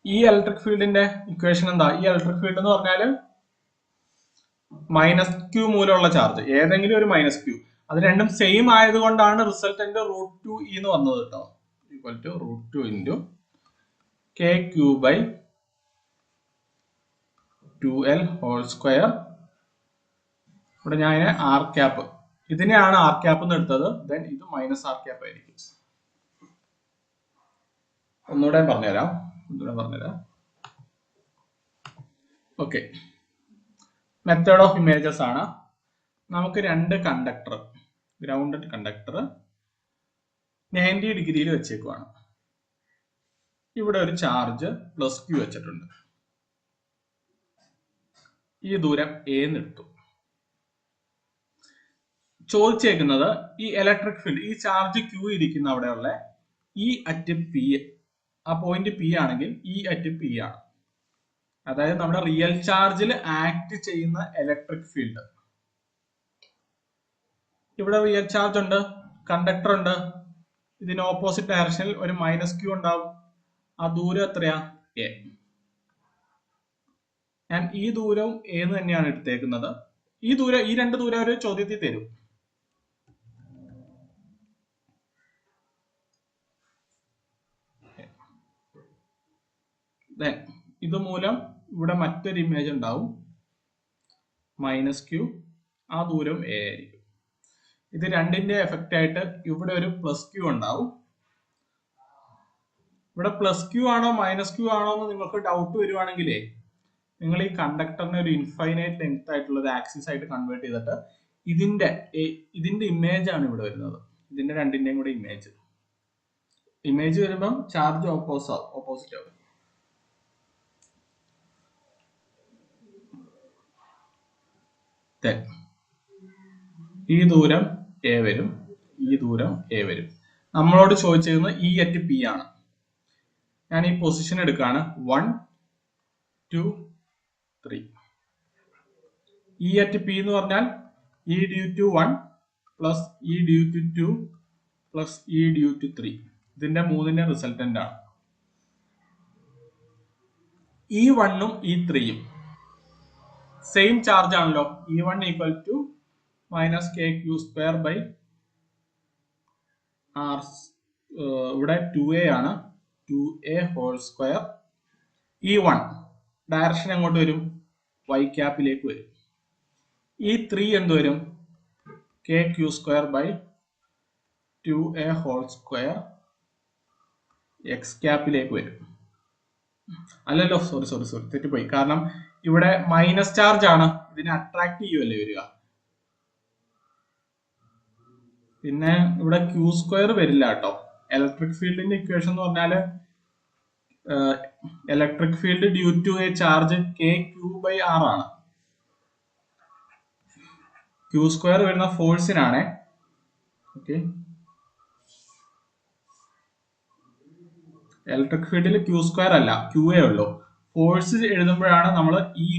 ഈ ഇലക്ട്രിക് ഫീൽഡിന്റെ ഇക്വേഷൻ എന്താ? ഈ ഇലക്ട്രിക് ഫീൽഡ് എന്ന് പറഞ്ഞാല് -q മൂലമുള്ള ചാർജ്, ഏതെങ്കിലും ഒരു -q, അത് രണ്ടും സെയിം ആയതുകൊണ്ടാണ് റിസൾട്ടന്റ് √2e എന്ന് വന്നത് കേട്ടോ. Equal to √2 × kq/2L whole square. ഇവിടെ ഞാൻ ആർ ക്യാപ്പ്, ഇതിനെയാണ് ആർ ക്യാപ്പ് എന്ന് എടുത്തത്. ദെൻ ഇത് -r ക്യാപ്പ് ആയിരിക്കും. ഒന്നുകൂടെ പറഞ്ഞുതരാം. ഓക്കെ, മെത്തേഡ് ഓഫ് ഇമേജസ് ആണ്. നമുക്ക് രണ്ട് കണ്ടക്ടർ, ഗ്രൗണ്ടഡ് കണ്ടക്ടർ 90 ഡിഗ്രിയിൽ വെച്ചേക്കുവാണ്. ഇവിടെ ഒരു ചാർജ് +q വെച്ചിട്ടുണ്ട്. ഈ ദൂരം a എന്ന് എടുത്തു. ചോദിച്ചേക്കുന്നത് ഈ ഇലക്ട്രിക് ഫീൽഡ്, ഈ ചാർജ് q ഇരിക്കുന്ന അവിടെയുള്ള ഈ അറ്റ് p, ആ പോയിന്റ് p ആണെങ്കിൽ ഈ അറ്റ് p ആണ്. അതായത് നമ്മുടെ റിയൽ ചാർജിൽ ആക്ട് ചെയ്യുന്ന ഇലക്ട്രിക് ഫീൽഡ്. ഇവിടെ റിയൽ ചാർജ് ഉണ്ട്, കണ്ടക്ടർ ഉണ്ട്, ഇതിന് ഓപ്പോസിറ്റ് ഡയറക്ഷനിൽ ഒരു -q ഉണ്ടാവും. ആ ദൂരം എത്രയാ? a. ഞാൻ ഈ ദൂരവും a എന്ന് തന്നെയാണ് എടുത്തേക്കുന്നത്. ഈ രണ്ട് ദൂരം ഒരു ചോദ്യത്തിൽ തരും. ഇത് മൂലം ഇവിടെ മറ്റൊരു ഇമേജ് ഉണ്ടാവും, -q, ആ ദൂരം a ആയിരിക്കും. ഇത് രണ്ടിന്റെ എഫക്റ്റ് ആയിട്ട് ഇവിടെ ഒരു +q ഉണ്ടാവും. ഇവിടെ +q ആണോ -q ആണോ എന്ന് നിങ്ങൾക്ക് ഡൗട്ട് വരുവാണെങ്കിലേ, നിങ്ങൾ ഈ കണ്ടക്ടറിനെ ഒരു ഇൻഫൈനൈറ്റ് ലെങ്ത് ആയിട്ടുള്ള ഒരു ആക്സിസ് ആയിട്ട് കൺവേർട്ട് ചെയ്തിട്ട് ഇതിന്റെ ഇമേജ് ആണ് ഇവിടെ വരുന്നത്. ഇതിന്റെ രണ്ടിന്റെയും കൂടെ ഇമേജ് വരുമ്പം ചാർജ് ഓപ്പോസിറ്റ് ആവും. ഈ ദൂരം a വരും, ഈ ദൂരം a വരും. നമ്മളോട് ചോദിച്ചിരുന്നത് e അറ്റ് p ആണ്. ഞാൻ ഈ പൊസിഷൻ എടുക്കാണ്, 1 2 3. e അറ്റ് p എന്ന് പറഞ്ഞാൽ e due to 1 plus e due to 2 plus e due to 3. ഇതിന്റെ മൂന്നിന്റെ റിസൾട്ടന്റ് ആണ്. E1 ഉം E3യും സെയിം ചാർജ് ആണല്ലോ. E1 equal to -kq² r, ഇവിടെ 2a ആണ്, 2a whole square. E1 direction എങ്ങോട്ട് വരും? y ക്യാപ്പിലേക്ക് വരും. E3 എന്ത് വരും? kq² 2a whole square x ക്യാപ്പിലേക്ക് വരും. അല്ലല്ലോ, സോറി തെറ്റിപ്പോയി. കാരണം ഇവിടെ മൈനസ് ചാർജ് ആണ്, ഇതിനെ അട്രാക്ട് ചെയ്യുമല്ലേ വരിക. പിന്നെ ഇവിടെ q² വരില്ല കേട്ടോ. ഇലക്ട്രിക് ഫീൽഡിന്റെ ഇക്വേഷൻ എന്ന് പറഞ്ഞാല് electric field due to a charge kq/r ആണ്. q² വരുന്ന ഫോഴ്സിനാണ്. ഓക്കെ, ഇലക്ട്രിക് ഫീൽഡിൽ q² അല്ല, qa ഉള്ളൂ. ഫോഴ്സ് എഴുതുമ്പോഴാണ് നമ്മൾ e ×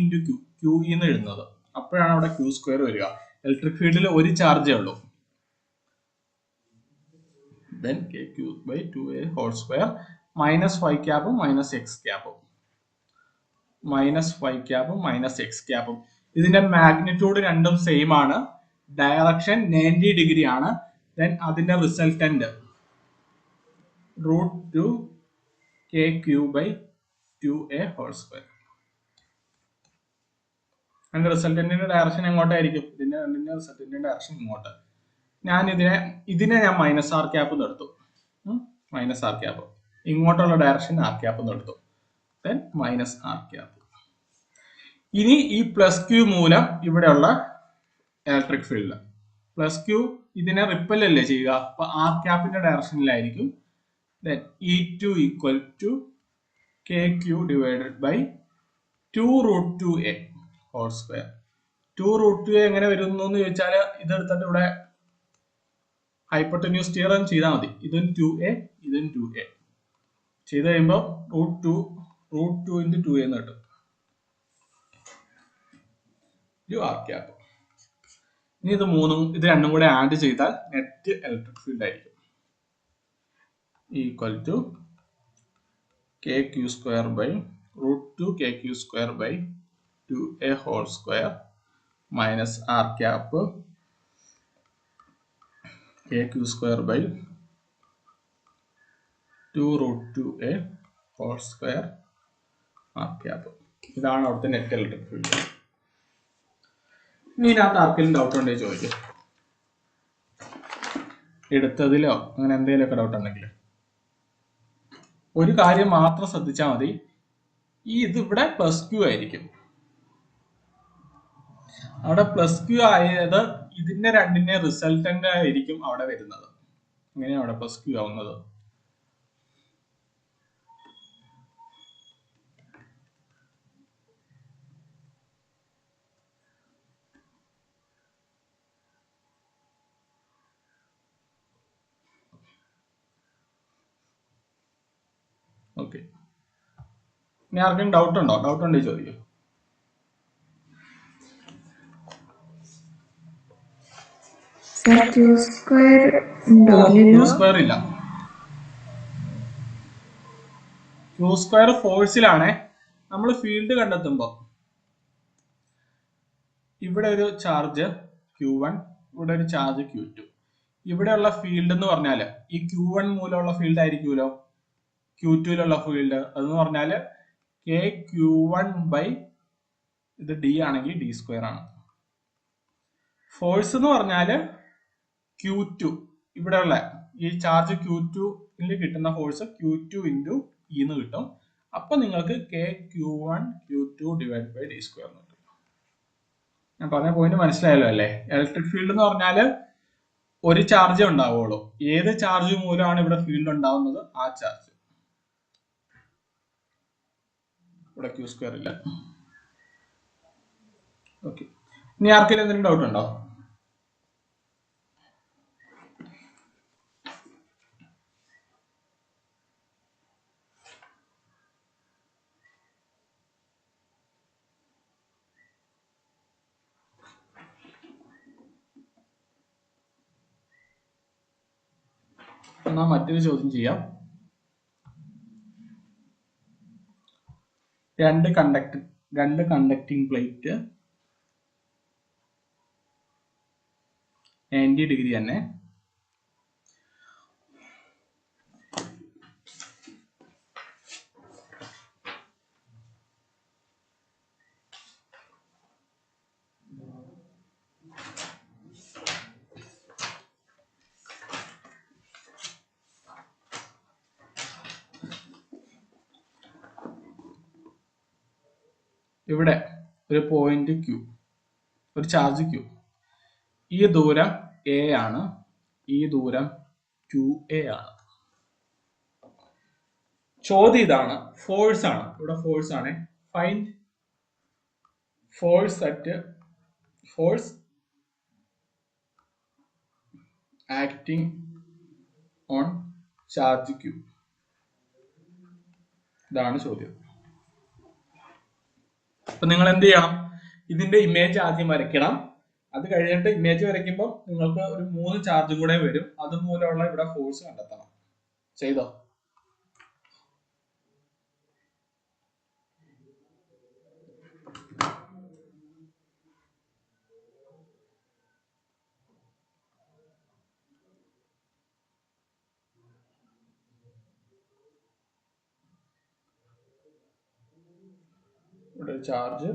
qe എന്ന് എഴുതുന്നത്. അപ്പോഴാണ് അവിടെ q² വരിക. ഇലക്ട്രിക് ഫീൽഡിൽ ഒരു ചാർജേ ഉള്ളൂ. then kq/2a whole square -y ക്യാപ്പും -x ക്യാപ്പും -y ക്യാപ്പും ഇതിന്റെ മാഗ്നിറ്റ്യൂഡ് രണ്ടും സെയിം ആണ്. ഡയറക്ഷൻ 90 ഡിഗ്രി ആണ്. then അതിന്റെ റിസൾട്ടന്റ് √2 kq/2a ഹോൾ സ്ക്വയർ. അതിന്റെ റിസൾട്ടന്റിന്റെ ഡയറക്ഷൻ എങ്ങോട്ടായിരിക്കും? ഇതിന്റെ റിസൾട്ടന്റിന്റെ ഡയറക്ഷൻ ഇങ്ങോട്ട്. ഞാൻ ഇതിനെ ഞാൻ -r ക്യാപ്പ് എടുത്തു, -r ക്യാപ്പ്. ഇങ്ങോട്ടുള്ള ഡയറക്ഷൻ r ക്യാപ്പ് എടുത്തു, then -r ക്യാപ്പ്. ഇനി ഈ +q മൂലം ഇവിടെയുള്ള ഇലക്ട്രിക് ഫീൽഡ്, +q ഇതിനെ റിപ്പൽ അല്ലേ ചെയ്യുക, അപ്പൊ r ക്യാപ്പിന്റെ ഡയറക്ഷനിലായിരിക്കും. then E2 equal to kq/2√2a whole square. 2√2a എങ്ങനെ വരുന്നു എന്ന് ചോദിച്ചാൽ ഇതെടുത്തിട്ട് ഇവിടെ ഹൈപ്പോട്ടന്യൂസ് തിയറം ചെയ്താൽ മതി. ഇതും 2a, ഇതും 2a. ചെയ്ത് കഴിയുമ്പോൾ √2 into 2 എന്ന് കിട്ടും. R cap. ഇനി ഇത് രണ്ടും കൂടെ ആഡ് ചെയ്താൽ നെറ്റ് ഇലക്ട്രിക് ഫീൽഡ് ആയിരിക്കും equal to KQ² / √2 KQ² / 2a² minus R cap KQ² / 2√2a² R cap. ഇതാണ് അവിടുത്തെ നെറ്റ് ഇലക്ട്രിക് ഫീൽഡ്. ഇനി ഇതിനകത്ത് ആർക്കെങ്കിലും ഡൗട്ട് ഉണ്ടെങ്കിൽ ചോദിക്കും, എടുത്തതിലോ അങ്ങനെ എന്തെങ്കിലുമൊക്കെ ഡൗട്ട് ഉണ്ടെങ്കിൽ. ഒരു കാര്യം മാത്രം ശ്രദ്ധിച്ചാൽ മതി, ഇതിവിടെ +Q ആയിരിക്കും. അവിടെ +Q ആയത് ഇതിന്റെ രണ്ടിന്റെ റിസൾട്ടന്റ് ആയിരിക്കും അവിടെ വരുന്നത്. എങ്ങനെയാണ് അവിടെ +Q ആവുന്നത്? ഓക്കെ, ഇനി ആർക്കും ഡൗട്ട് ഉണ്ടോ? ഡൗട്ട് ഉണ്ടെങ്കിൽ ചോദിക്കും. Q² ഇല്ല. Q² ഫോഴ്സിലാണ്. നമ്മൾ ഫീൽഡ് കണ്ടെത്തുമ്പോൾ ഇവിടെ ഒരു ചാർജ് Q1, ഇവിടെ ഒരു ചാർജ് Q2. ഇവിടെയുള്ള ഫീൽഡ് എന്ന് പറഞ്ഞാൽ ഈ Q1 മൂലമുള്ള ഫീൽഡ് ആയിരിക്കുമല്ലോ Q2ലുള്ള ഫീൽഡ്. അതെന്ന് പറഞ്ഞാൽ KQ1 ഇത് D ആണെങ്കിൽ D² ആണ്. ഫോഴ്സ് എന്ന് പറഞ്ഞാൽ Q2, ഇവിടെയുള്ള ഈ ചാർജ് Q2ൽ കിട്ടുന്ന ഫോഴ്സ് Q2 into E എന്ന് കിട്ടും. അപ്പൊ നിങ്ങൾക്ക് KQ1 Q2 / D² എന്ന് കിട്ടും. ഞാൻ പറഞ്ഞ പോയിന്റ് മനസ്സിലായല്ലോ അല്ലേ? ഇലക്ട്രിക് ഫീൽഡ് എന്ന് പറഞ്ഞാൽ ഒരു ചാർജ് ഉണ്ടാവുള്ളൂ. ഏത് ചാർജ് മൂലമാണ് ഇവിടെ ഫീൽഡ് ഉണ്ടാവുന്നത്? ആ ചാർജ്. ഇവിടെ Q² ഇല്ല. ഓക്കെ, ഇനി ആർക്കെങ്കിലും എന്തെങ്കിലും ഡൗട്ട് ഉണ്ടോ? എന്നാ മറ്റൊരു ചോദ്യം ചെയ്യാം. രണ്ട് കണ്ടക്ടിങ് പ്ലേറ്റ് 90 ഡിഗ്രി തന്നെ ഇവിടെ ഒരു പോയിന്റ് Q, ഒരു ചാർജ് Q. ഈ ദൂരം A ആണ്, ഈ ദൂരം 2a ആണ്. ചോദ്യം ഇതാണ്, ഫോഴ്സ് ആണ്. ഇവിടെ ഫോഴ്സ് ആണ്. Find force acting on charge Q. ഇതാണ് ചോദ്യം. അപ്പൊ നിങ്ങൾ എന്ത് ചെയ്യണം? ഇതിന്റെ ഇമേജ് ആദ്യം വരയ്ക്കണം. അത് കഴിഞ്ഞിട്ട് ഇമേജ് വരയ്ക്കുമ്പോൾ നിങ്ങൾക്ക് ഒരു 3 ചാർജും കൂടെ വരും. അതുമൂലമുള്ള ഇവിടെ ഫോഴ്സ് കണ്ടെത്തണം. ചെയ്തോ? ഇവിടെ ചാർജ്,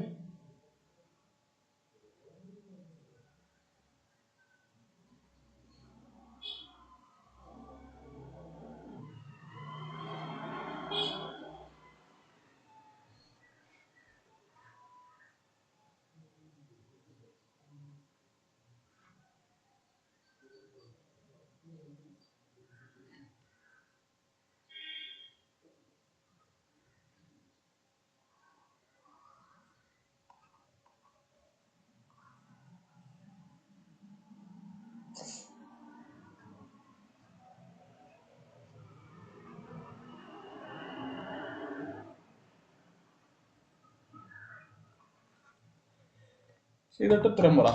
ചെയ്തിട്ട് ഉത്തരം പറ.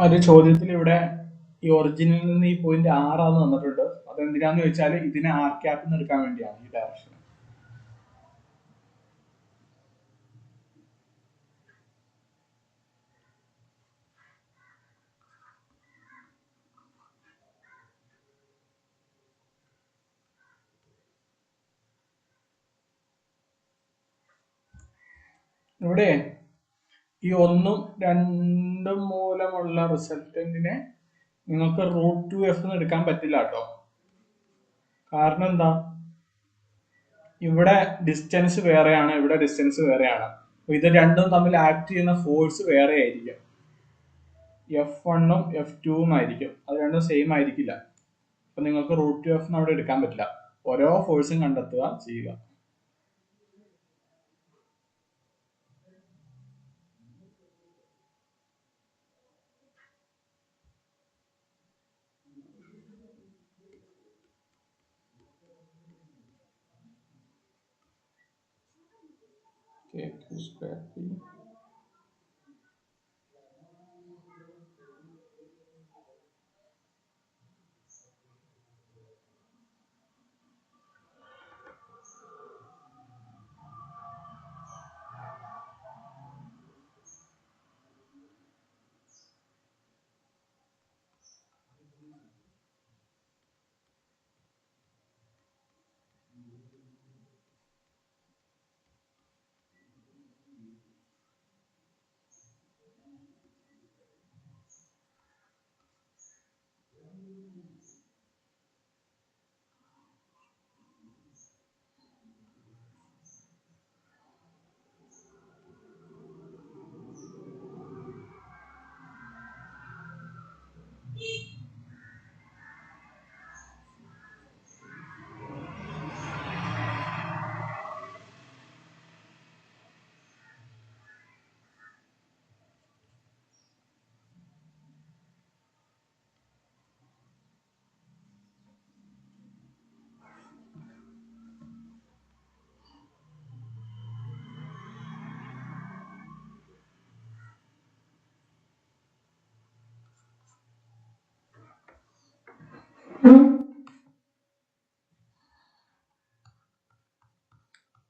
ഒരു ചോദ്യത്തിൽ ഇവിടെ ഈ ഒറിജിനിൽ നിന്ന് ഈ പോയിന്റ് 6 തന്നിട്ടുണ്ട്. അതെന്തിനാന്ന് ചോദിച്ചാൽ ഇതിനെ ആർ ക്യാപ്പിൽ നിന്ന് എടുക്കാൻ വേണ്ടിയാണ് ഈ ഡയറക്ഷൻ. ഇവിടെ ഈ 1ഉം 2ഉം മൂലമുള്ള റിസൾട്ടന്റിനെ നിങ്ങൾക്ക് √2f എന്ന് എടുക്കാൻ പറ്റില്ല കേട്ടോ. കാരണം എന്താ, ഇവിടെ ഡിസ്റ്റൻസ് വേറെയാണ്, ഇവിടെ ഡിസ്റ്റൻസ് വേറെയാണ്. ഇത് രണ്ടും തമ്മിൽ ആക്ട് ചെയ്യുന്ന ഫോഴ്സ് വേറെ ആയിരിക്കും. F1ഉം F2ഉം ആയിരിക്കും. അത് രണ്ടും സെയിം ആയിരിക്കില്ല. അപ്പൊ നിങ്ങൾക്ക് √2f അവിടെ എടുക്കാൻ പറ്റില്ല. ഓരോ ഫോഴ്സും കണ്ടെത്തുക ചെയ്യുക.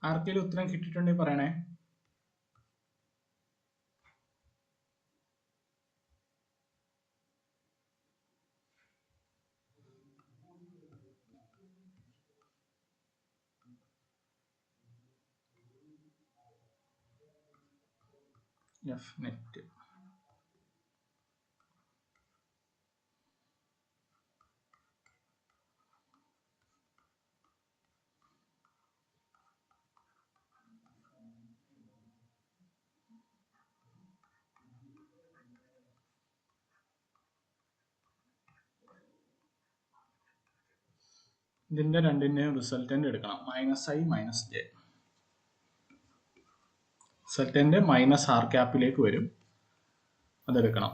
ആർക്കെങ്കിലും ഉത്തരം കിട്ടിയിട്ടുണ്ടെങ്കിൽ പറയണേ. F net. ഇതിന്റെ രണ്ടിന്റെയും റിസൾട്ടന്റ് എടുക്കണം. -i -j. റിസൾട്ടന്റ് -r ക്യാപ്പിലേക്ക് വരും. അതെടുക്കണം.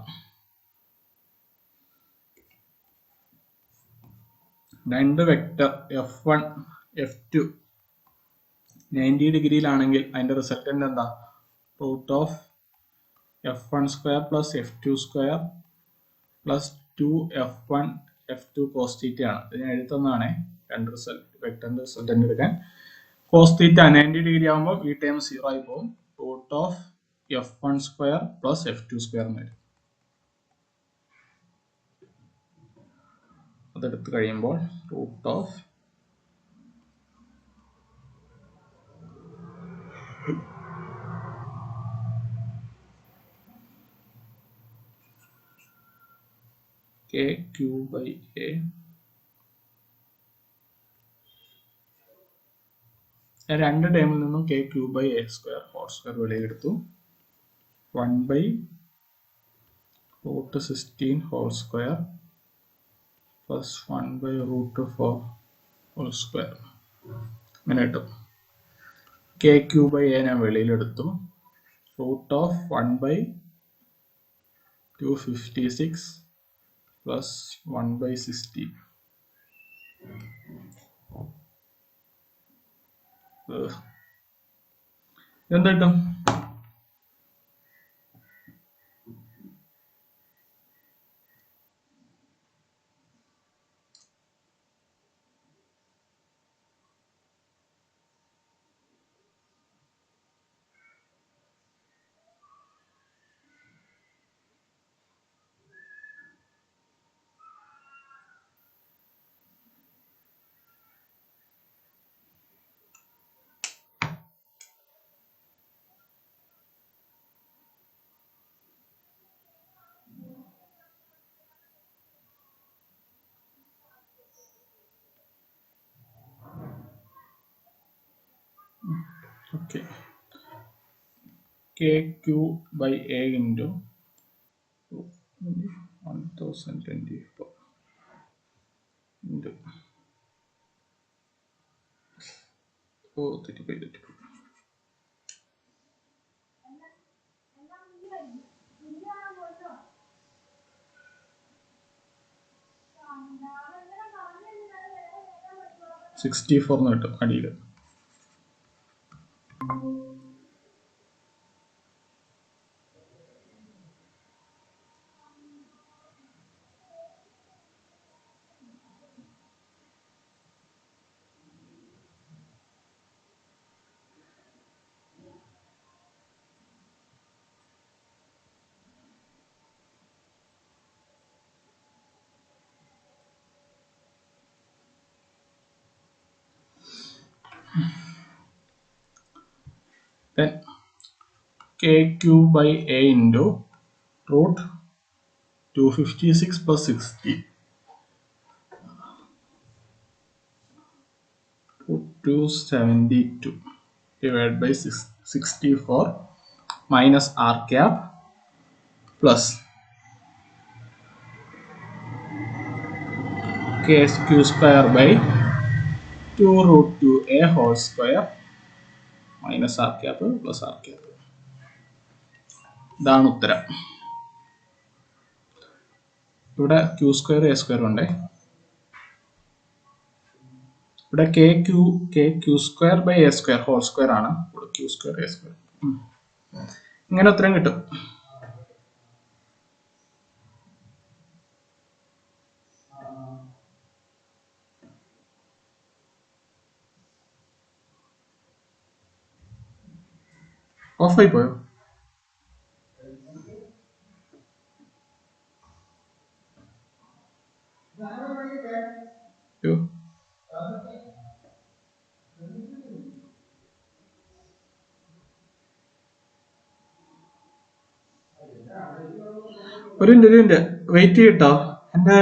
രണ്ട് വെക്ടർ F1 F2 90 ഡിഗ്രിയിലാണെങ്കിൽ അതിന്റെ റിസൾട്ടന്റ് എന്താ? √f1² + f2² + 2f1 f2 cos θ ആണ്. ഇത് ഞാൻ എഴുതുന്നതാണ്. രണ്ട് വെക്ടറിന്റെ റിസൾട്ടന്റ് എടുക്കാൻ. cos θ 90 ഡിഗ്രി ആകുമ്പോൾ ഈ ടേം 0 ആയി പോകും. √f1² + f2² എന്ന് വരും. അതെടുത്ത് കഴിയുമ്പോൾ KQ by A രണ്ട് ടേമിൽ നിന്നും KQ by A square whole square വെളിയിലെടുത്തു. 1 by root 16 whole square plus 1 by root 4 whole square. അങ്ങനെ കിട്ടും. KQ by A ഞാൻ വെളിയിലെടുത്തു. Root of 1 by 256 plus 1 by 60. എന്താ കിട്ടും? Okay. KQ by A into 1024 into 35. $64 കിട്ടും അടിയിൽ. Then KQ by A into root 256 plus 60. Root 272 divided by 64 minus R cap plus KQ square by 2 root 2A whole square minus R cap plus R cap. ഇതാണ് ഉത്തരം. ഇവിടെ Q square A square ഉണ്ട്. ഇവിടെ KQ square by A square whole square ആണ്. ഇവിടെ Q square A square. ഇങ്ങനെ ഉത്തരം കിട്ടും. ഓഫായി പോയോ? ഒരു മിനിറ്റ് വെയിറ്റ് ചെയ്യട്ടോ. എന്റെ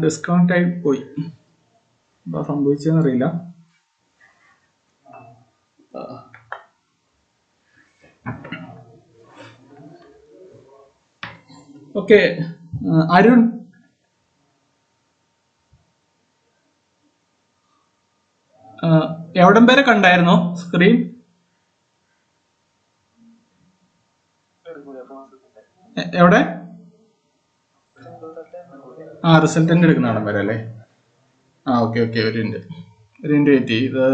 ഡിസ്കൗണ്ട് ആയി പോയി. എന്താ സംഭവിച്ചതെന്ന് അറിയില്ല. ഓക്കെ, അരുൺ എവിടം വരെ കണ്ടായിരുന്നോ സ്ക്രീൻ? എവിടെ? റിസൾട്ടന്റ് എടുക്കുന്ന ഇടം വരെ അല്ലേ? ഓക്കെ ഓക്കെ, ഒരു മിനിറ്റ് വെയിറ്റ് ചെയ്ത്.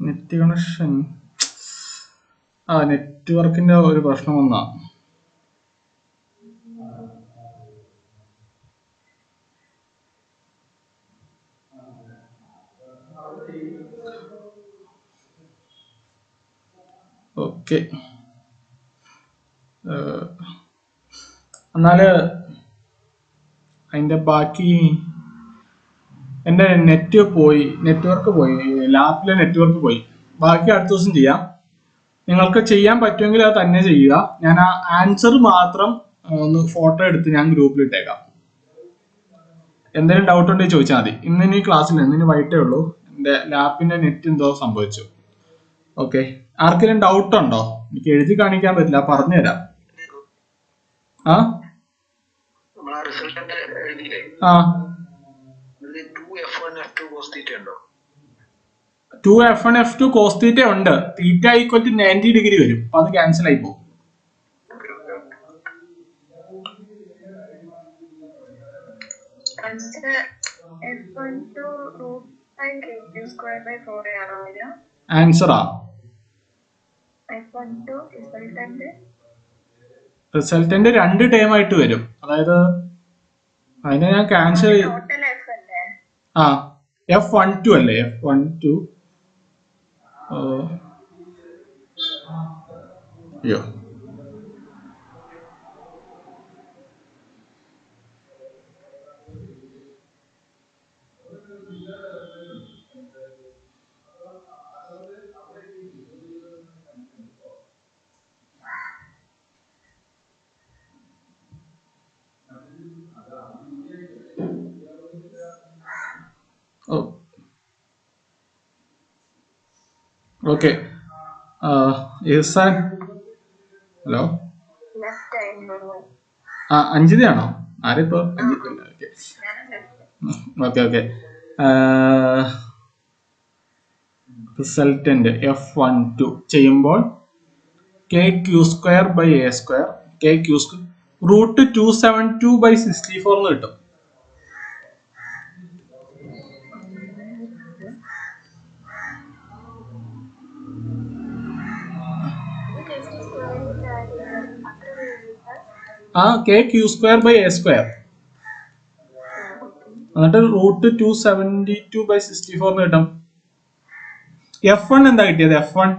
നെറ്റ് കണക്ഷൻ ആ നെറ്റ്വർക്കിന്റെ ഒരു പ്രശ്നം വന്നാ. ഓക്കെ, എന്നാല് അതിന്റെ ബാക്കി എന്റെ നെറ്റ്വർക്ക് പോയി, ലാപ്പിലെ നെറ്റ്വർക്ക് പോയി. ബാക്കി അടുത്ത ദിവസം ചെയ്യാം. നിങ്ങൾക്ക് ചെയ്യാൻ പറ്റുമെങ്കിൽ അത് തന്നെ ചെയ്യുക. ഞാൻ ആ ആൻസർ മാത്രം ഒന്ന് ഫോട്ടോ എടുത്ത് ഞാൻ ഗ്രൂപ്പിൽ ഇട്ടേക്കാം. എന്തെങ്കിലും ഡൗട്ട് ഉണ്ടെങ്കിൽ ചോദിച്ചാൽ മതി. ഇന്നിനി ക്ലാസ്സിൽ ഇന്നിനി വൈകിട്ടേ ഉള്ളൂ. എന്റെ ലാപ്പിന്റെ നെറ്റ് എന്തോ സംഭവിച്ചു. ഓക്കെ, ആർക്കെങ്കിലും ഡൗട്ട് ഉണ്ടോ? എനിക്ക് എഴുതി കാണിക്കാൻ പറ്റില്ല, പറഞ്ഞുതരാം. ആ ആ 2f1 f2 cos തീറ്റ ഉണ്ട്. തീറ്റ ഈക്വൽ ടു 90 ഡിഗ്രി വരും. അപ്പൊ അത് ക്യാൻസൽ ആയി പോകും. ആൻസറാ റിസൾട്ടന്റ് 2 ടേം ആയിട്ട് വരും. അതായത് അതിനെ ഞാൻ ക്യാൻസൽ. ആ F12 അല്ലേ? F12 അയ്യോ, ഓക്കെ. ഇർസാൻ, ഹലോ. ആ അഞ്ജിതയാണോ? ആരിപ്പോ? Okay okay. റിസൾട്ടന്റ് F12 ചെയ്യുമ്പോൾ KQ2/A², KQ² √272/64 എന്ന് കിട്ടും. ആ KQ2/A², എന്നിട്ട് √272/64 എന്ന് കിട്ടും. F1 എന്താ കിട്ടിയത്? F1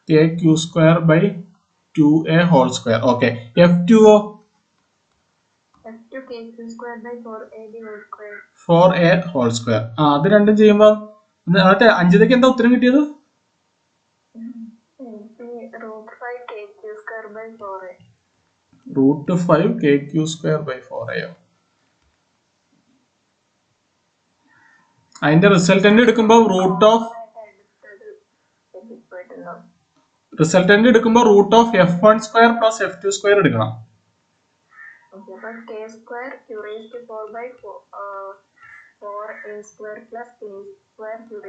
KQ2/2A². Okay. F2 4A². ആ അത് രണ്ടും ചെയ്യുമ്പോ എന്നിട്ട് അഞ്ജിതയ്ക്ക് എന്താ ഉത്തരം കിട്ടിയത്? √5KQ²/4A. അതിന്റെ റിസൾട്ടന്റ് എടുക്കുമ്പോ റിസൾട്ടന്റ് എടുക്കുമ്പോ √F1² + F2² എടുക്കണം.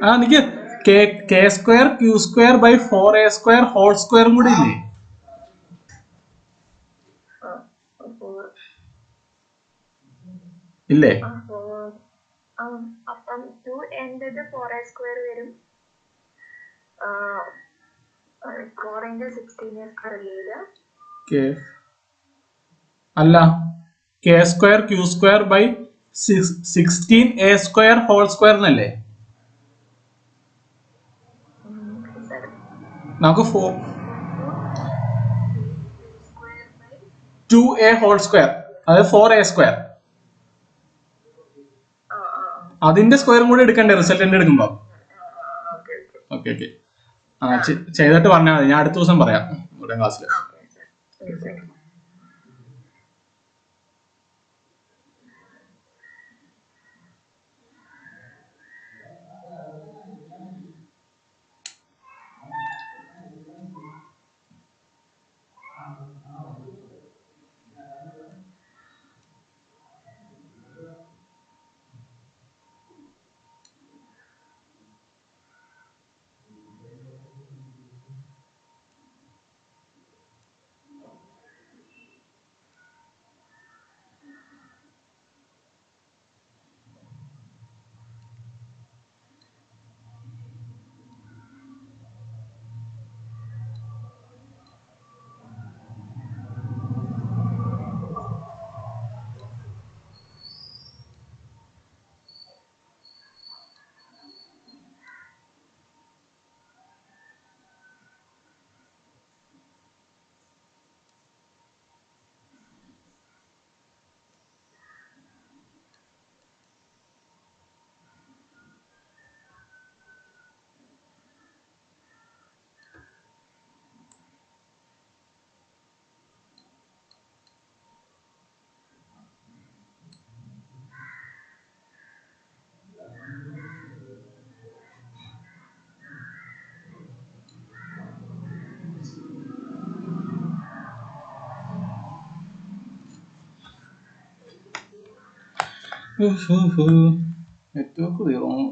ആ എനിക്ക് K²Q²/4A² കൂടി ഇല്ലേ? ഇല്ലേ? അല്ല, K²Q²/16A² എന്നല്ലേ? നമുക്ക് 2A², അതായത് 4A². അതിന്റെ സ്ക്വയറും കൂടി എടുക്കണ്ടേ റിസൾട്ടന്റ് എടുക്കുമ്പോ? Okay okay. ആ ചെയ്തിട്ട് പറഞ്ഞാൽ മതി, ഞാൻ അടുത്ത ദിവസം പറയാം ഇവിടെ ക്ലാസ്സിൽ. നെറ്റ്വർക്ക് തീർന്നു.